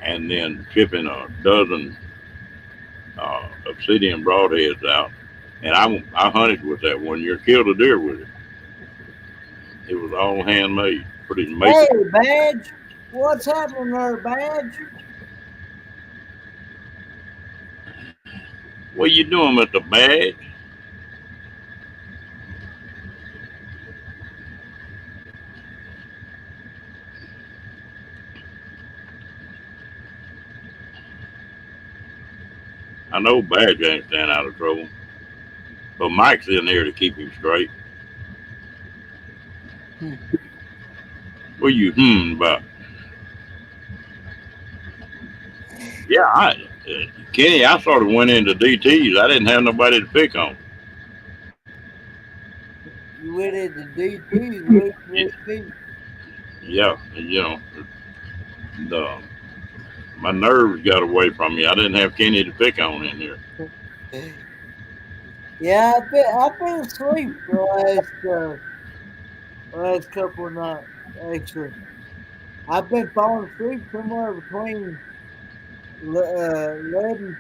and then chipping a dozen obsidian broadheads out. And I hunted with that one year, killed a deer with it. It was all handmade. Pretty amazing. Hey, Badge. What's happening there, Badge? What you doing with the bag? I know Badge ain't staying out of trouble, but Mike's in there to keep him straight. What are you about? Yeah, Kenny, I sort of went into DTs. I didn't have nobody to pick on. You went into DT, Yeah, my nerves got away from me. I didn't have Kenny to pick on in here. Yeah, I've been asleep the last couple of nights. Actually, I've been falling asleep somewhere between 11,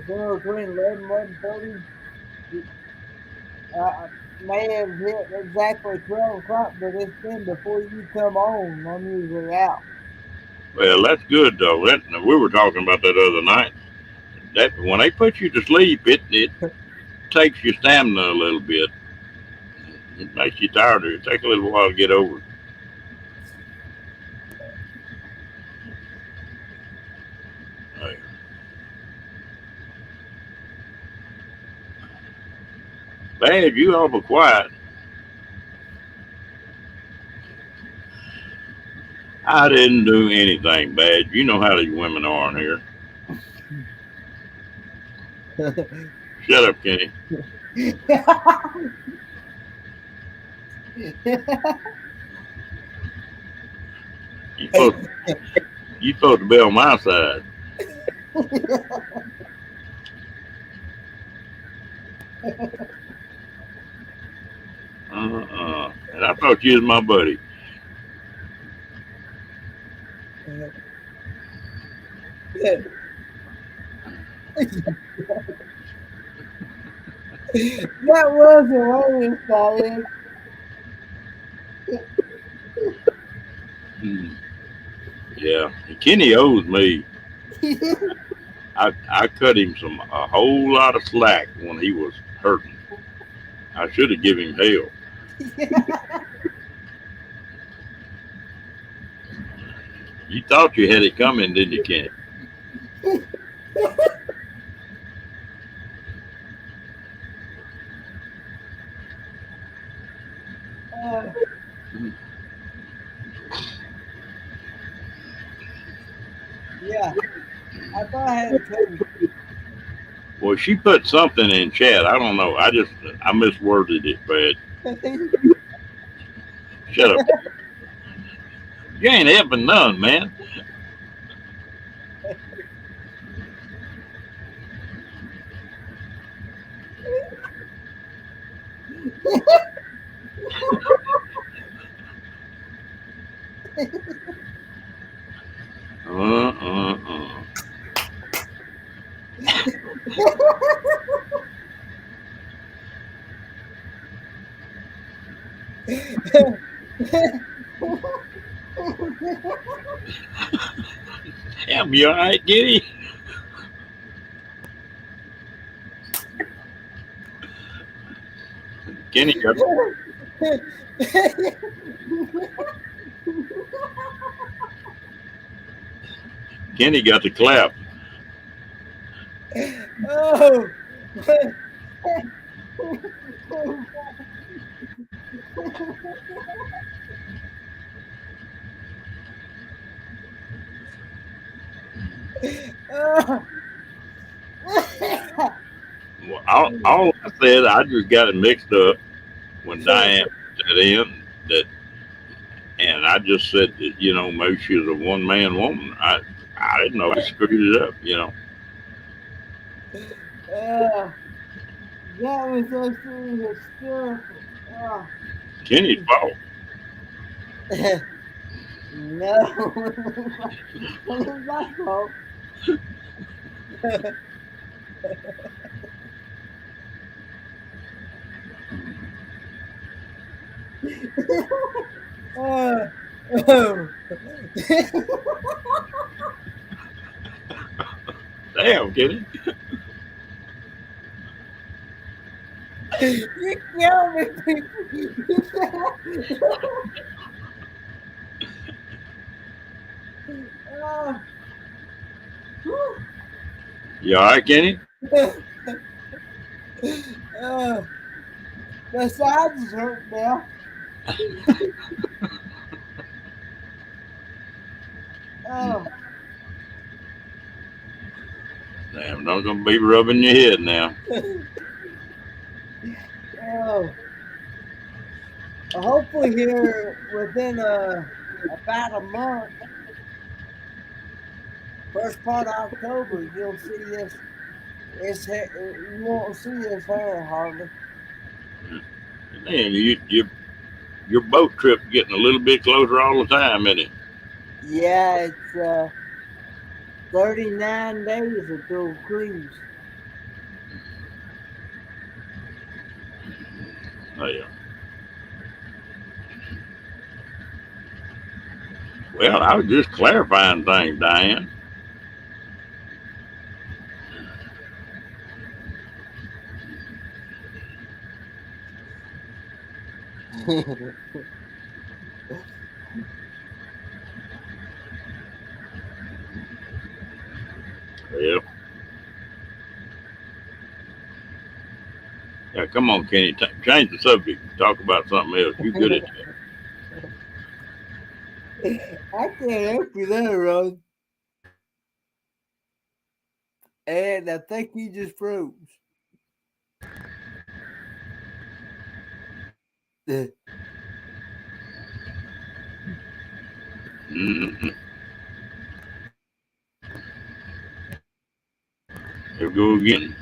somewhere between 11:30. I may have hit exactly 12 o'clock, but it's been before you come on. I'm usually out. Well, that's good though. We were talking about that other night. That when they put you to sleep, it takes your stamina a little bit. It makes you tired. It takes a little while to get over it. Hey. Bad, you awful quiet. I didn't do anything bad. You know how these women are in here. Shut up, Kenny. You supposed to be on my side. And I thought you was my buddy. That was hilarious, Diane. Yeah, Kenny owes me. I cut him a whole lot of slack when he was hurting. I should have given him hell. You thought you had it coming, didn't you, Kenny? Yeah, I thought I had it coming. Well, she put something in chat. I don't know. I misworded it bad. Shut up. You ain't helping none, man. Damn, you all right, Kenny? Kenny got Kenny got the clap. Oh. Well, all I said, I just got it mixed up when Diane put that in. And I just said that, maybe she was a one-man woman. I didn't know I screwed it up, That was so serious. Kenny's fault. No, it was my fault. Damn, Kenny. You killed me, You all right, Kenny? The sides hurt now. Damn, don't gonna be rubbing your head now. Oh, hopefully here within about a month, first part of October, you'll see this. You won't see this hair hardly. Man, your boat trip's getting a little bit closer all the time, isn't it? Yeah, it's 39 days until cruise. Oh, yeah. Well, I was just clarifying things, Diane. Well, yeah, come on, Kenny. Change the subject. Talk about something else. You good at that. I can't help you there, Ron. And I think you just froze. Mm-hmm. Here we go again.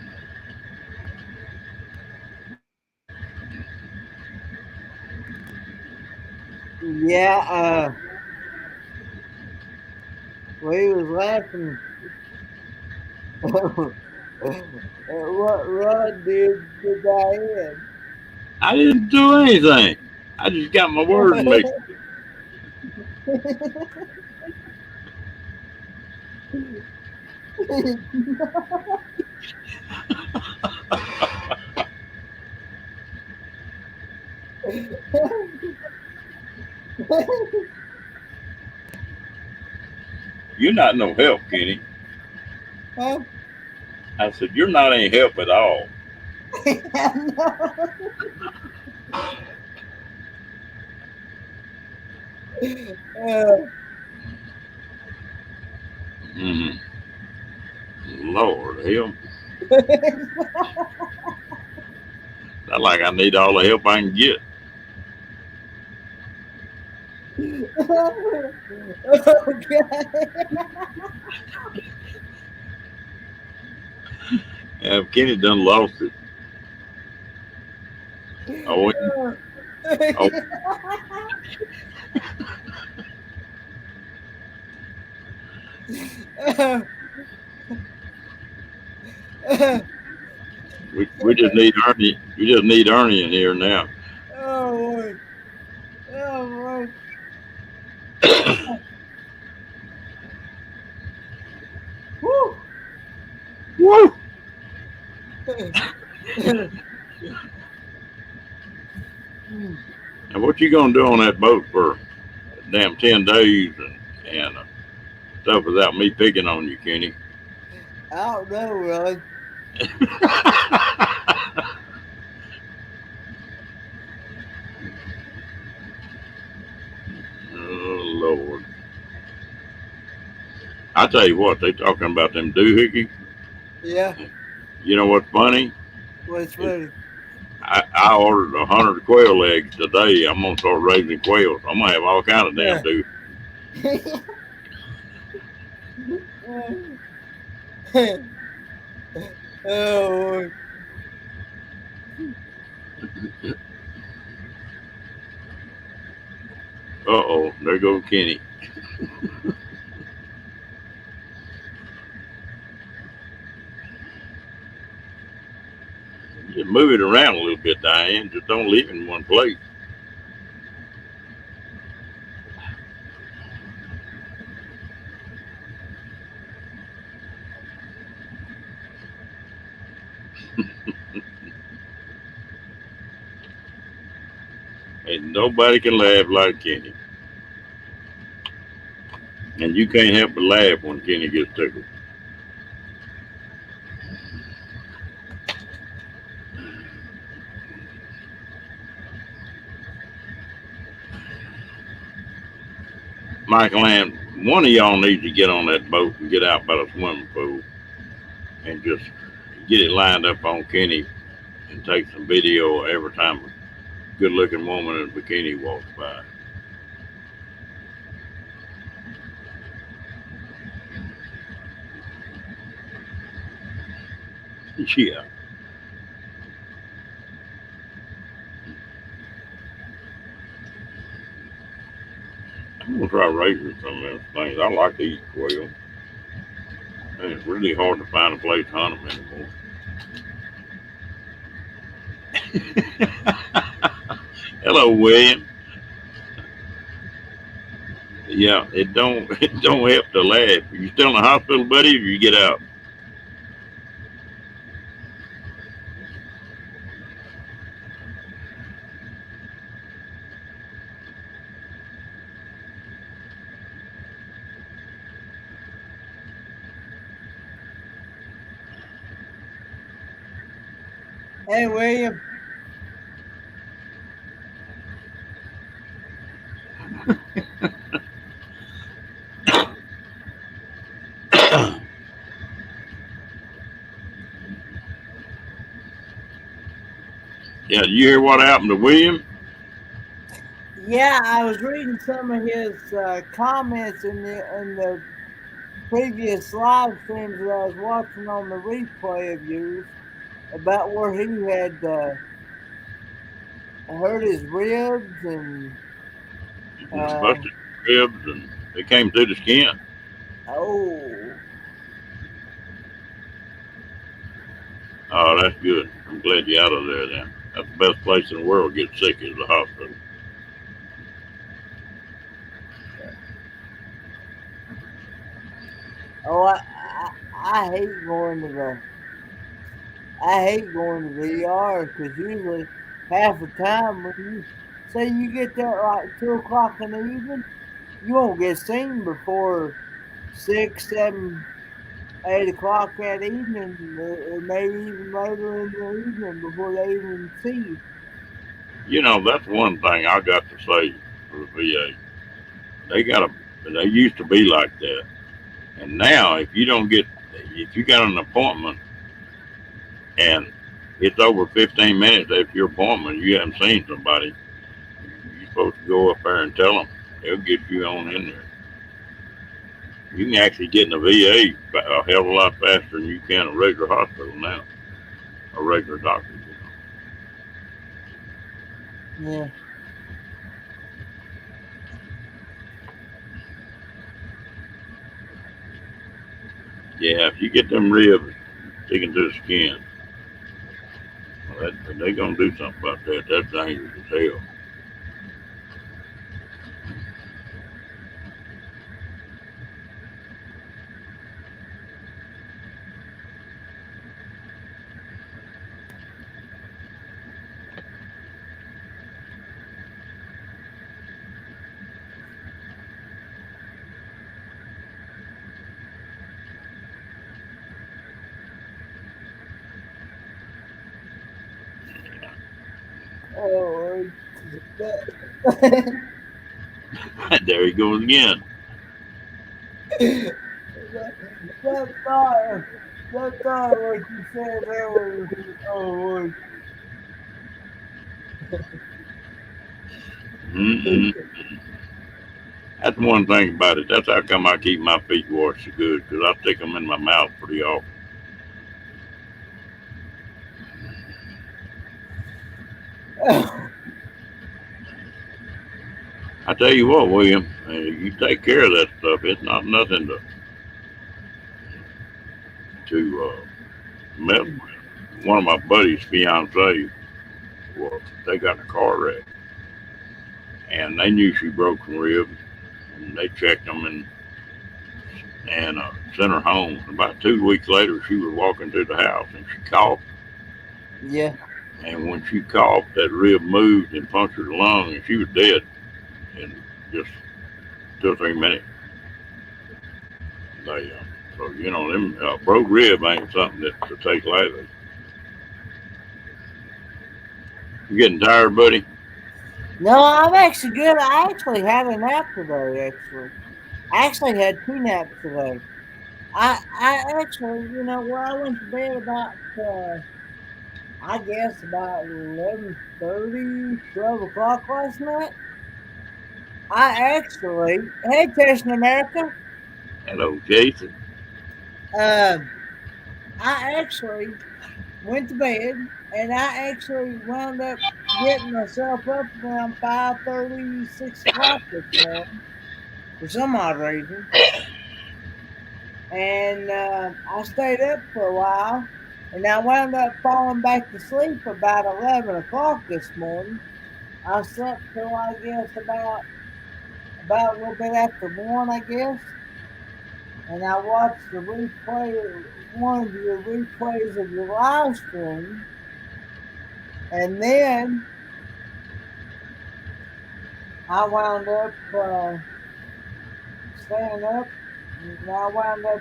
Yeah, well, he was laughing at what Rod did to Diane. I didn't do anything. I just got my words mixed. You're not no help, Kenny. Huh? I said, you're not any help at all. Mm-hmm. Lord help. Not like I need all the help I can get. Yeah, Kenny done lost it. Oh, we just need Ernie. We just need Ernie in here now. Oh boy. Oh boy. Woo! Woo! And what you gonna do on that boat for damn 10 days and stuff without me picking on you, Kenny? I don't know, Ron. Oh Lord! I tell you what, they talking about them doohickeys. Yeah. You know what's funny? What's funny? I ordered 100 quail eggs today. I'm gonna start raising quails. I'm gonna have all kind of damn doo. Oh. Uh-oh, there goes Kenny. Just move it around a little bit, Diane. Just don't leave it in one place. And nobody can laugh like Kenny. And you can't help but laugh when Kenny gets tickled. Michael Ann, one of y'all needs to get on that boat and get out by the swimming pool. and just get it lined up on Kenny and take some video every time a good looking woman in a bikini walks by. Yeah. I'm gonna try raising some of those things. I like to eat quail. And it's really hard to find a place to hunt them anymore. Hello, William. Yeah, it don't help to laugh. Are you still in the hospital, buddy, or you get out? Hey, William. Yeah, did you hear what happened to William? Yeah, I was reading some of his comments in the previous live streams that I was watching on the replay of yours about where he had hurt his ribs and Busted ribs, and they came through the skin. oh, Oh, that's good. I'm glad you're out of there then. That's the best place in the world to get sick is the hospital. oh, I hate going to the ER because usually half the time when you say you get there like 2 o'clock in the evening, you won't get seen before 6, 7, 8 o'clock that evening, or maybe even later in the evening before they even see you. You know, that's one thing I got to say for the VA. They used to be like that. And now if you got an appointment and it's over 15 minutes after your appointment, you haven't seen somebody, you're supposed to go up there and tell them. They'll get you on in there. You can actually get in the VA a hell of a lot faster than you can a regular hospital now, a regular doctor. Yeah. Yeah, if you get them ribs sticking to the skin, well, they're going to do something about that. That's dangerous as hell. Oh, There he goes again. that thought what you said there was, oh, That's one thing about it. That's how come I keep my feet washed so good, because I stick them in my mouth pretty often. I tell you what, William, you take care of that stuff. It's not nothing to mess with. One of my buddies' fiance, well, they got in a car wreck, and they knew she broke some ribs, and they checked them and sent her home. About 2 weeks later, she was walking through the house and she coughed. yeah. And when she coughed, that rib moved and punctured her lung, and she was dead in just 2 or 3 minutes. So you know, them broke rib ain't something to take lightly. You getting tired, buddy? No, I'm actually good. I actually had a nap today. I actually had 2 naps today. I actually, where I went to bed about, I guess about 11:30, 12 o'clock last night. I actually, hey, Testing America, Hello, Jason. um, I actually went to bed and I actually wound up getting myself up around 5:30, 6 o'clock this morning for some odd reason. And I stayed up for a while, and I wound up falling back to sleep about 11 o'clock this morning. I slept till I guess about a little bit after 1, I guess, and I watched the replay, one of your replays of your live stream, and then I wound up staying up, and I wound up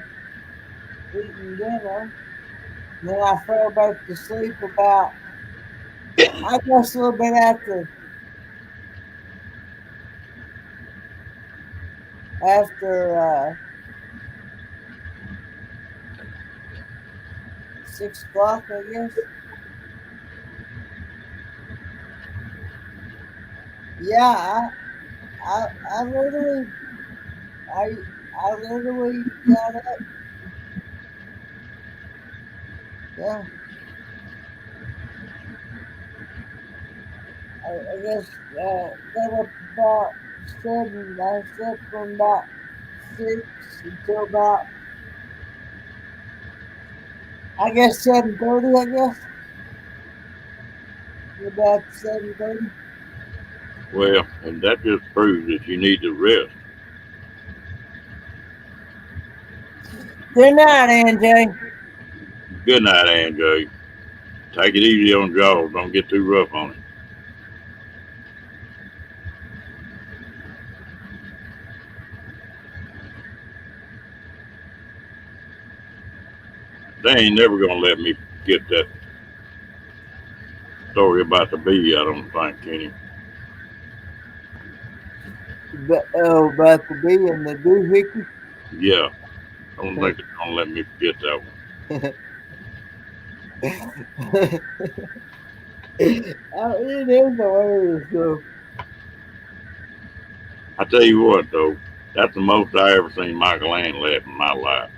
eating dinner. And then I fell back to sleep about, I guess, a little bit after 6 o'clock, I guess. Yeah, I literally, I, I literally got up. Yeah, I guess got up about 7. I slept from about 6 until about, I guess, 7:30. I guess about 7:30. Well, and that just proves that you need to rest. Good night, NJ. Good night, Angie. Take it easy on Jaws. Don't get too rough on it. They ain't never gonna let me get that story about the bee. I don't think, Kenny. About the bee and the doohickey. Yeah, I don't think they're gonna let me forget that one. It is hilarious, though. I tell you what, though, that's the most I ever seen Michael Ann laugh in my life.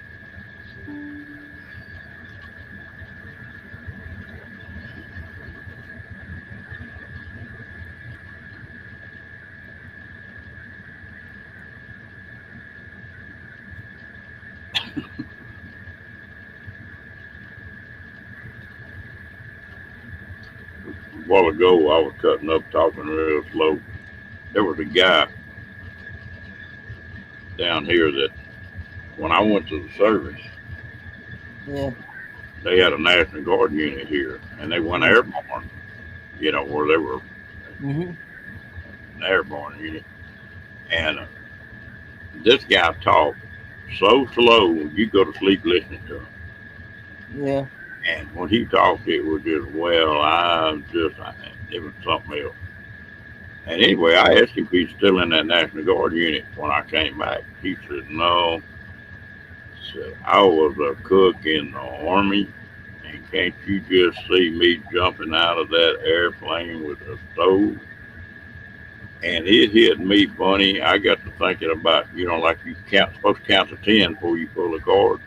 A while ago, I was cutting up, talking real slow. There was a guy down here that, when I went to the service, Yeah. they had a National Guard unit here, and they went airborne. Where they were Mm-hmm. an airborne unit, and this guy talked so slow you go to sleep listening to him. Yeah. And when he talked, it was just, it was something else. And anyway, I asked him if he's still in that National Guard unit when I came back. He said, no. He said, I was a cook in the Army, and can't you just see me jumping out of that airplane with a stove? And it hit me funny. I got to thinking about, like you supposed to count to 10 before you pull the cord.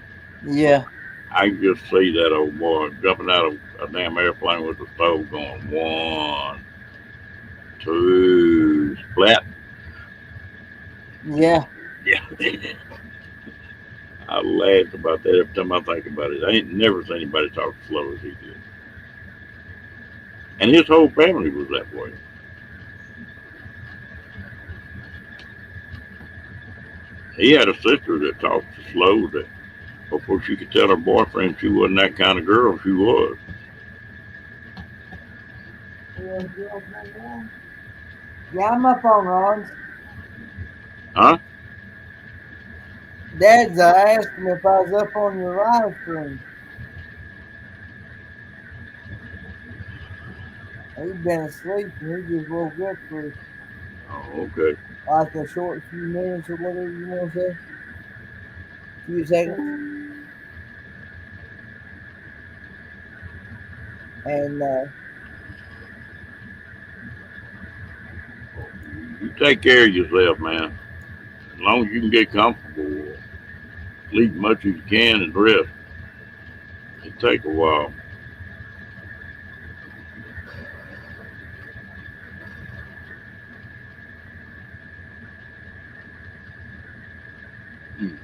Yeah. I can just see that old boy jumping out of a damn airplane with the stove going 1, 2, splat. Yeah. Yeah. I laugh about that every time I think about it. I ain't never seen anybody talk as slow as he did. And his whole family was that way. He had a sister that talked so slow that before she could tell her boyfriend she wasn't that kind of girl, she was. Yeah, I'm up on Ron's. Huh? Dad's asked me if I was up on your live stream. He'd been asleep and he just woke up for Oh, okay. like a short few minutes or whatever you want to say. few seconds. And You take care of yourself, man. As long as you can get comfortable, sleep much as you can and rest. It take a while. Hmm.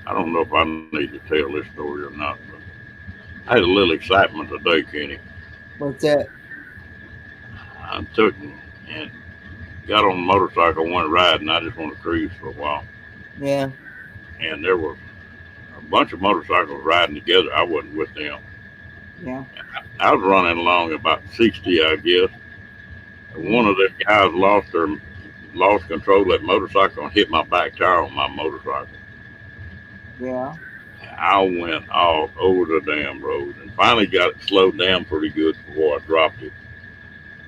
I don't know if I need to tell this story or not, but I had a little excitement today, Kenny. what's that? I took and got on a motorcycle, went riding. I just want to cruise for a while. Yeah. And there were a bunch of motorcycles riding together. I wasn't with them. Yeah. I was running along about 60, I guess. And one of the guys lost control of that motorcycle and hit my back tire on my motorcycle. Yeah. I went all over the damn road and finally got it slowed down pretty good before I dropped it.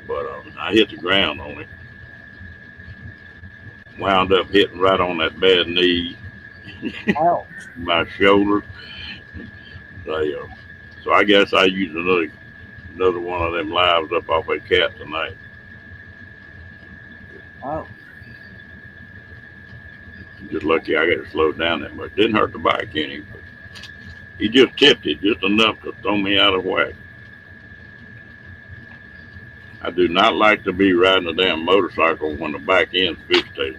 But I hit the ground on it. Wound up hitting right on that bad knee, Ouch. my shoulder. They, so I guess I used another one of them lives up off a cat tonight. Oh. Just lucky I got it slowed down that much. Didn't hurt the bike any, but he just tipped it just enough to throw me out of whack. I do not like to be riding a damn motorcycle when the back end's fixated.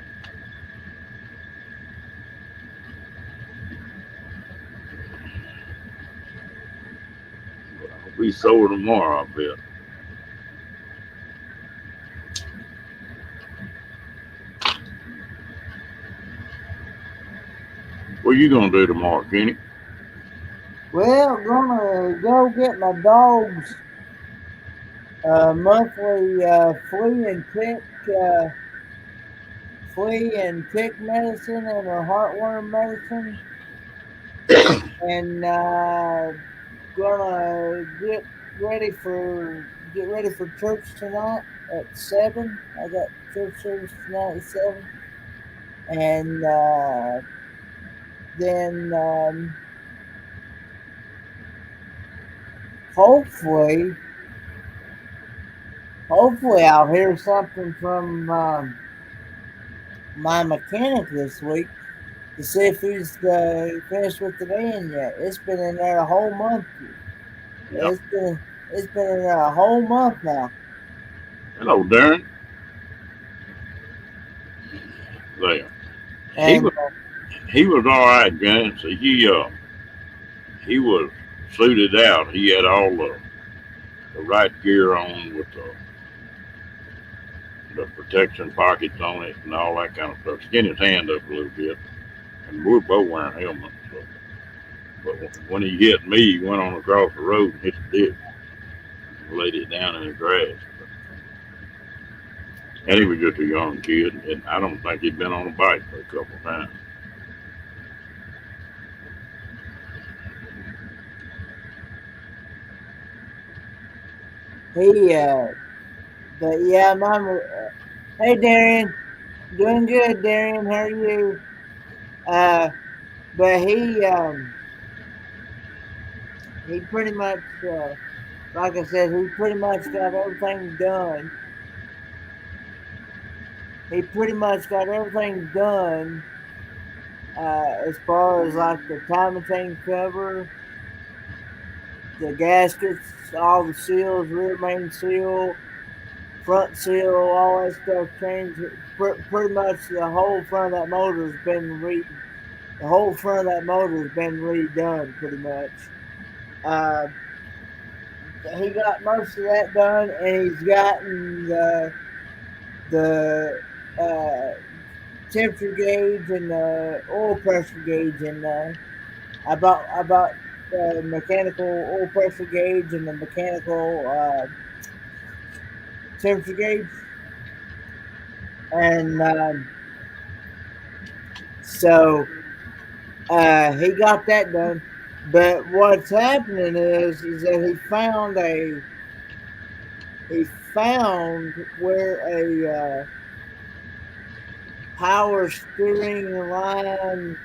I'll be sore tomorrow, I bet. What you gonna do tomorrow, Kenny? Well, gonna go get my dog's monthly flea and tick medicine and a heartworm medicine, and gonna get ready for church tonight at 7. I got church service tonight at 7, and then hopefully I'll hear something from my mechanic this week to see if he's finished with the van yet. It's been in there a whole month. Yep. It's been in there a whole month now. Hello, Darren. There. And He was all right, man. So he was suited out. He had all the right gear on with the protection pockets on it and all that kind of stuff. Skinned his hand up a little bit, and we were both wearing helmets. So. But when he hit me, he went on across the road and hit the ditch, laid it down in the grass. And he was just a young kid, and I don't think he'd been on a bike for a couple of times. but yeah, Mama. Hey, Darian, doing good, Darian. How are you? But he pretty much, like I said, he pretty much got everything done. He pretty much got everything done as far as like the timing chain cover, the gaskets, all the seals, rear main seal, front seal, all that stuff changed. Pretty much the whole front of that motor has been redone pretty much. He got most of that done, and he's gotten the temperature gauge and the oil pressure gauge, and I bought the mechanical oil pressure gauge and the mechanical temperature gauge, and so he got that done. But what's happening is that he found where a power steering line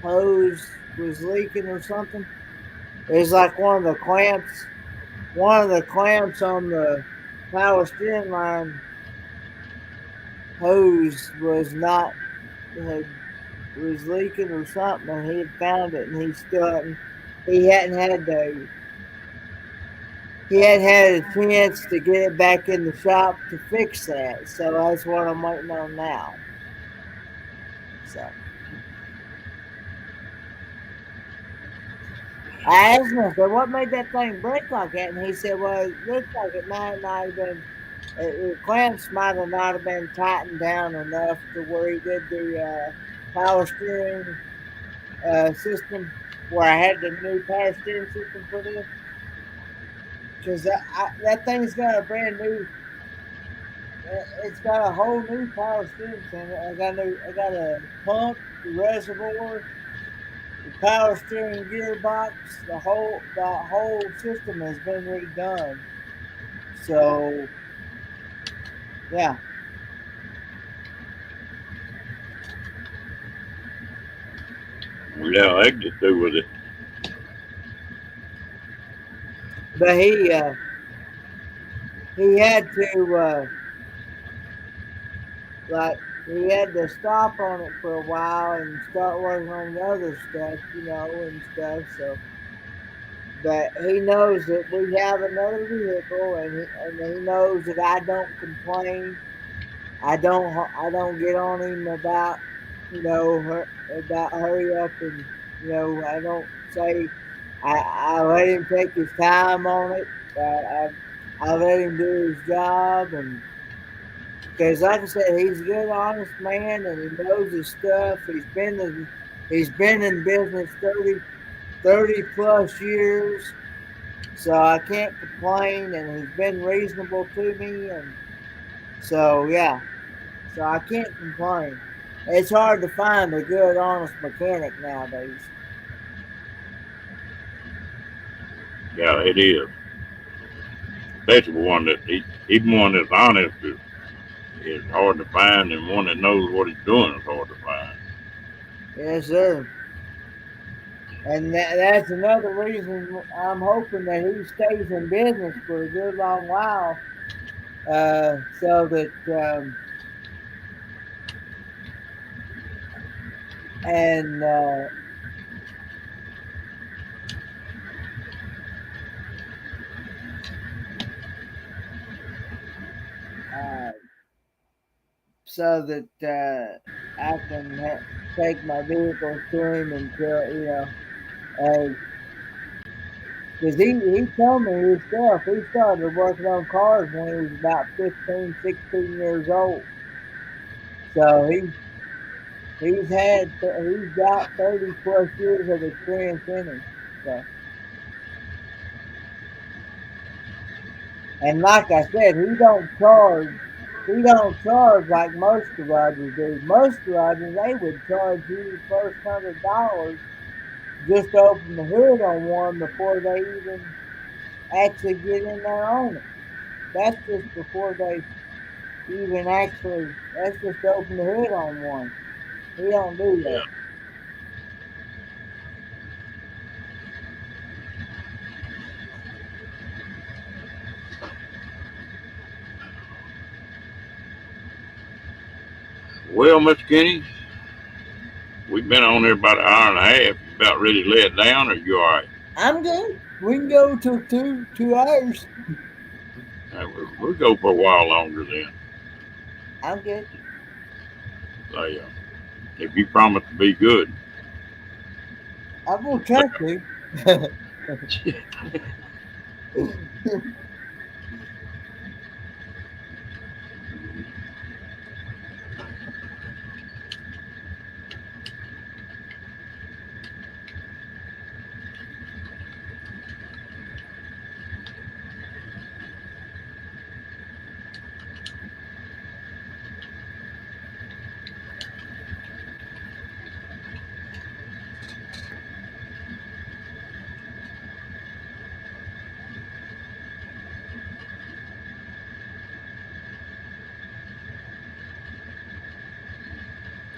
hose was leaking or something. It was like one of the clamps on the power steering line hose was not was leaking or something, and he had found it, and he hadn't had a chance to get it back in the shop to fix that. So that's what I'm waiting on now. So I asked him, I said, what made that thing break like that? And he said, well, it looks like it might not have been, the clamps might have not have been tightened down enough to where he did the power steering system, where I had the new power steering system put in. Because that thing's got a brand new, it's got a whole new power steering center. I got a pump, the reservoir, the power steering gearbox, the whole system has been redone. So yeah. Yeah, I could do with it. But he had to he had to stop on it for a while and start working on the other stuff, and stuff. So, but he knows that we have another vehicle, and he knows that I don't complain. I don't get on him about about hurry up, and I don't say. I let him take his time on it. I let him do his job, and because like I said, he's a good, honest man, and he knows his stuff. He's been in business 30 plus years, so I can't complain, and he's been reasonable to me, and so yeah, so I can't complain. It's hard to find a good, honest mechanic nowadays. Yeah, it is. Especially one even one that's honest is hard to find, and one that knows what he's doing is hard to find. Yes, sir. And that's another reason I'm hoping that he stays in business for a good long while, so that and so that I can take my vehicles to him until because he told me himself he started working on cars when he was about 15, 16 years old. So he's got 30 plus years of experience in him. So, and like I said, he don't charge. He don't charge like most garages do. Most garages, they would charge you the first $100 just to open the hood on one before they even actually get in there on it. That's just before they even actually. That's just to open the hood on one. He don't do Yeah. that. Well, Mr. Kenny, we've been on there about an hour and a half. You about ready to lay it down, or you all right? I'm good. We can go till 2 hours. We'll go for a while longer then. I'm good. So, if you promise to be good. I'm gonna try to.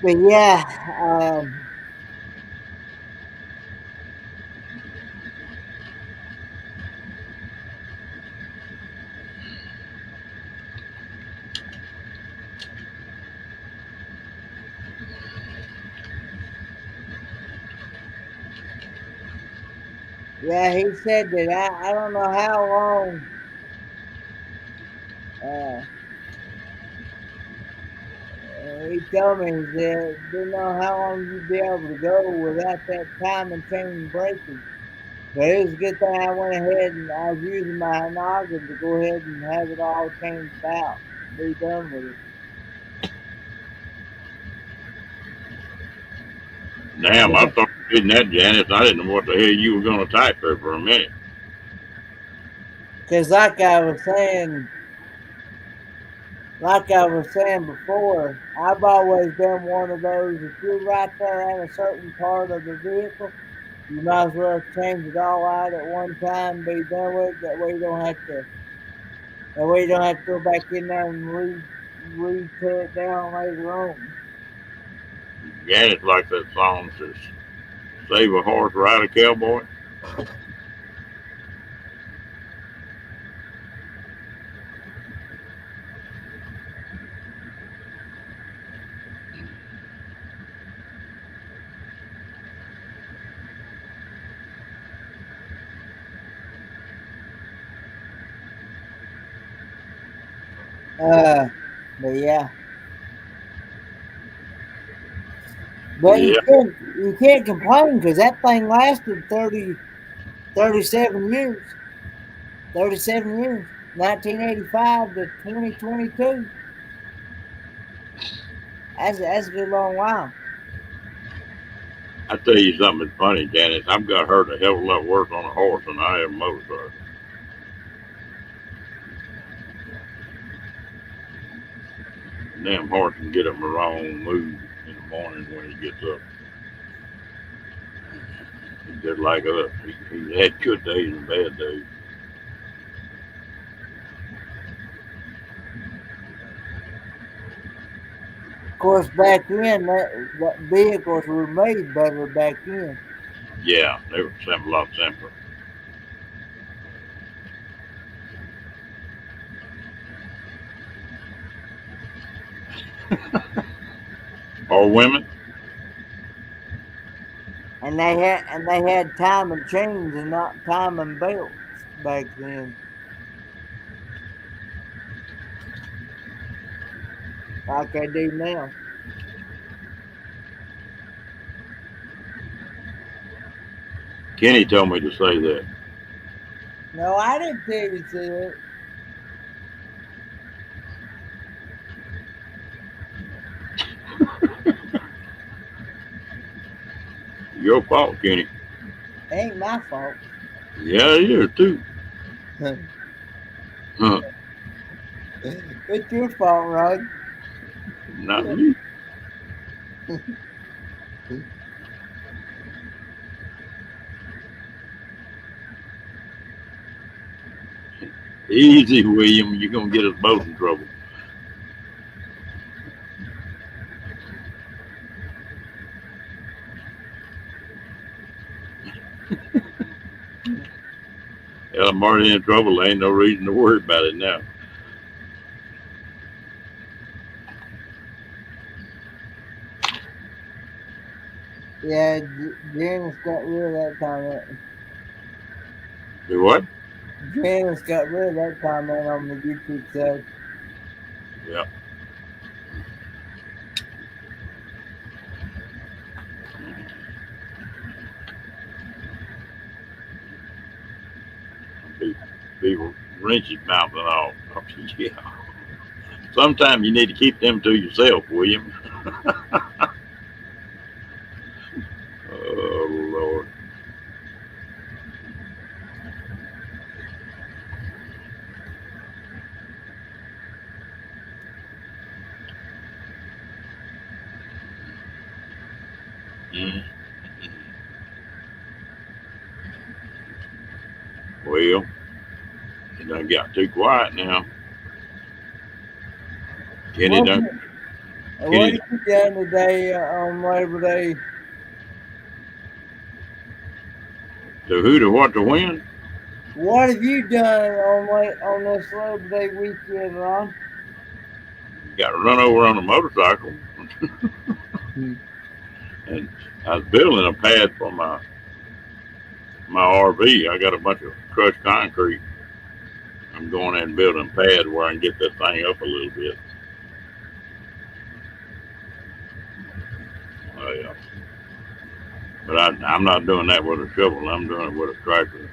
But yeah, yeah, he said that I don't know how long. Uh, he told me that didn't know how long you'd be able to go without that timing chain breaking. But it was a good thing I went ahead and I was using my noggin to go ahead and have it all changed out, be done with it. Damn, I thought you did that, Janice. I didn't know what the hell you were going to type there for a minute. Because like I was saying before, I've always been one of those. If you're right there at a certain part of the vehicle, you might as well change it all out at one time, be done with it. That way you don't have to. That way you don't have to go back in there and tear it down later on. Janice likes that song, says, "Save a horse, ride a cowboy." But yeah. But Yeah, you can't complain because that thing lasted 37 years. 37 years. 1985 to 2022. That's a good long while. I tell you something funny, Janice. I've got hurt a hell of a lot worse on a horse than I have a motorcycle. Damn horse can get up in the wrong mood in the morning when he gets up. He's just like us. He's had good days and bad days. Of course, back then, that vehicles were made better back then. Yeah, they were a lot simpler. Or women. And they had time and chains and not time and belts back then. Like they do now. Kenny told me to say that. No, I didn't tell you to say that. Your fault, Kenny. Ain't my fault. Yeah, it is too. Huh. It's your fault, Rod. Not me. Easy, William. You're gonna get us both in trouble. Hell, I'm already in trouble. There ain't no reason to worry about it now. Yeah, Janice got rid of that comment. Do what? Janice got rid of that comment on the YouTube side. Yeah. People wrenches bouncing off. Yeah. Sometimes you need to keep them to yourself, William. Oh Lord. Mm. Well, it done got too quiet now. Kenny done What have you done today on Labor Day? To who, to what, to when? What have you done on this Labor Day weekend, Ron? Got run over on a motorcycle. And I was building a pad for my RV. I got a bunch of crushed concrete. I'm going in and building a pad where I can get that thing up a little bit. Yeah. But I'm not doing that with a shovel. I'm doing it with a tractor.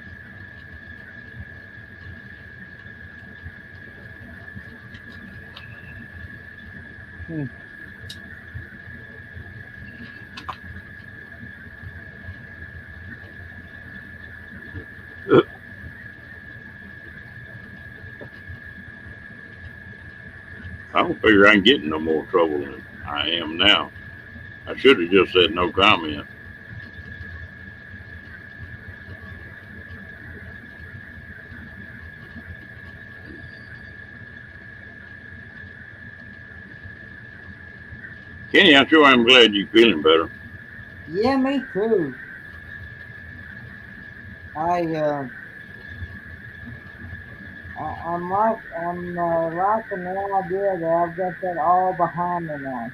I don't figure I can get in no more trouble than I am now. I should have just said no comment. Kenny, I'm sure I'm glad you're feeling better. Yeah, me too. I'm liking the idea that I've got that all behind me now.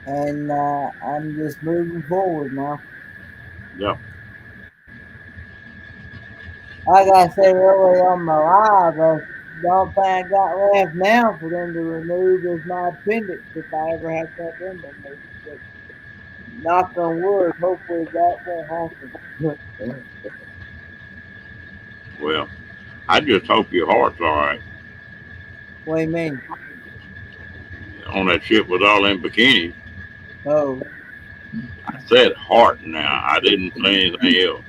And I'm just moving forward now. Yeah. Like I said earlier on my live, the only thing I got left now for them to remove is my appendix if I ever have to have them removed. But knock on wood, hopefully that won't happen. Well, I just hope your heart's all right. What do you mean? On that ship with all them bikinis. Oh. I said heart now. I didn't say anything else.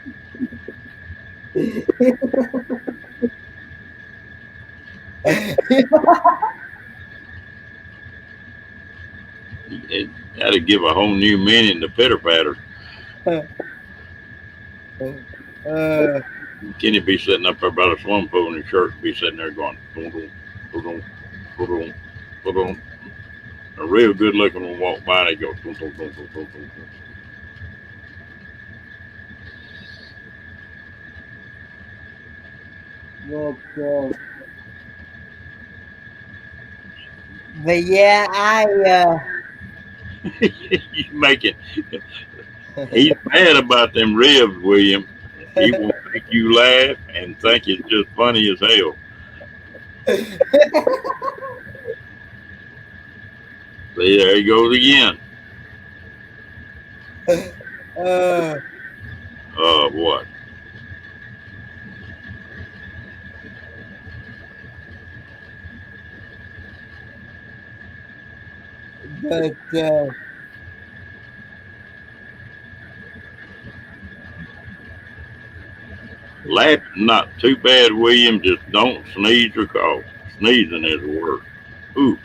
That'd give a whole new meaning to pitter patter. Kenny be sitting up there by the swimming pool and his shirt be sitting there going, boom, boom, boom, boom. A real good looking one walk by and he goes, boom, boom, boom, boom, boom, boom. But yeah, You make it. He's mad about them ribs, William. He will make you laugh and think it's just funny as hell. See, there he goes again. What? But Laughing not too bad, William. Just don't sneeze or cough. Sneezing is worse. Ooh.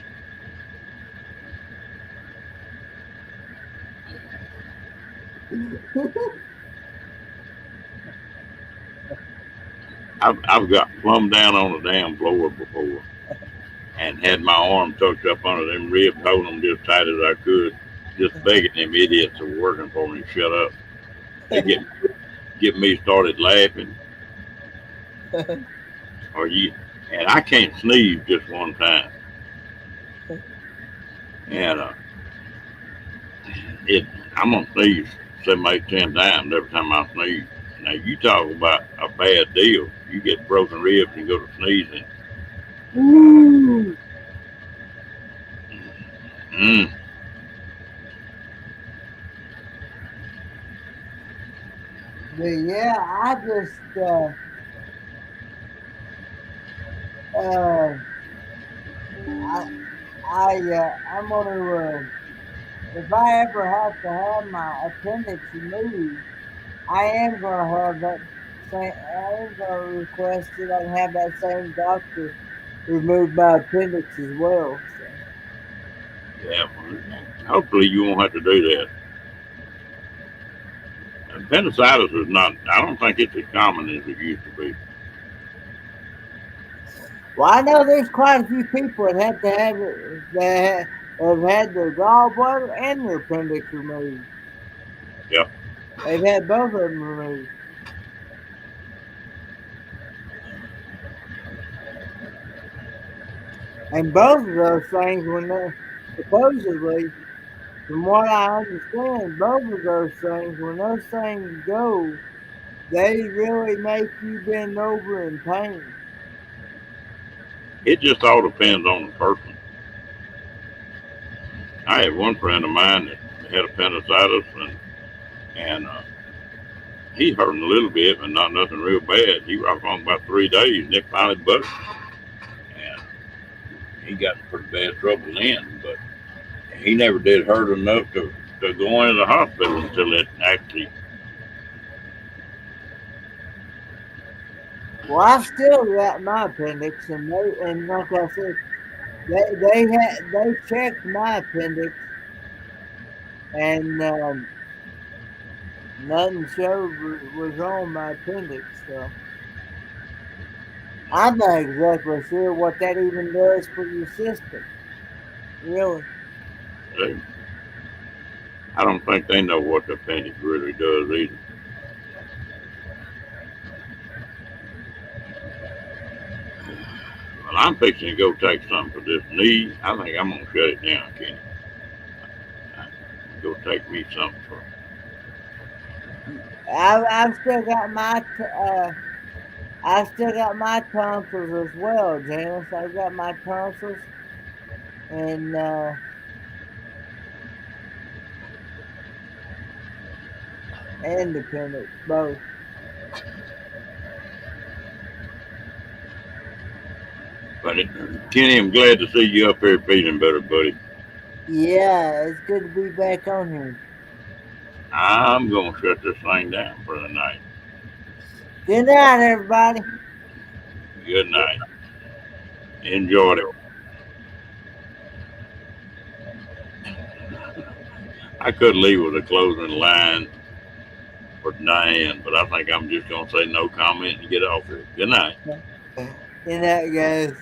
I've got plumb down on the damn floor before and had my arm tucked up under them ribs, holding them just tight as I could, just begging them idiots that were working for me to shut up. They get me started laughing. And I can't sneeze just one time. And I'm gonna sneeze 7, 8, 10 times every time I sneeze. Now you talk about a bad deal. You get broken ribs and go to sneezing. Woo. But yeah, I'm gonna if I ever have to have my appendix removed, I am gonna have that same. I am gonna request that I can have that same doctor remove my appendix as well. So. Yeah, hopefully you won't have to do that. Appendicitis is not. I don't think it's as common as it used to be. Well, I know there's quite a few people that have to have it, that have had their gallbladder and their appendix removed. Yeah. They've had both of them removed. And both of those things, when they supposedly, from what I understand, both of those things, when those things go, they really make you bend over in pain. It just all depends on the person. I had one friend of mine that had appendicitis, and he hurt a little bit, but not nothing real bad. He rocked on about 3 days, and it finally busted. And he got in pretty bad trouble then, but he never did hurt enough to go into the hospital until it actually. Well, I've still got my appendix, and like I said, they checked my appendix, and nothing showed was wrong with my appendix. So I'm not exactly sure what that even does for your system. Really, I don't think they know what the appendix really does either. Well, I'm fixing to go take something for this knee. I think I'm gonna shut it down, Kenny. Go take me something for. I've still got my tonsils as well, Janice. I've got my tonsils, and the appendix both. But Kenny, I'm glad to see you up here feeling better, buddy. Yeah, it's good to be back on here. I'm gonna shut this thing down for the night. Good night, everybody. Good night. Enjoyed it. I could leave with a closing line for Diane, but I think I'm just gonna say no comment and get off here. Good night. Good night, guys.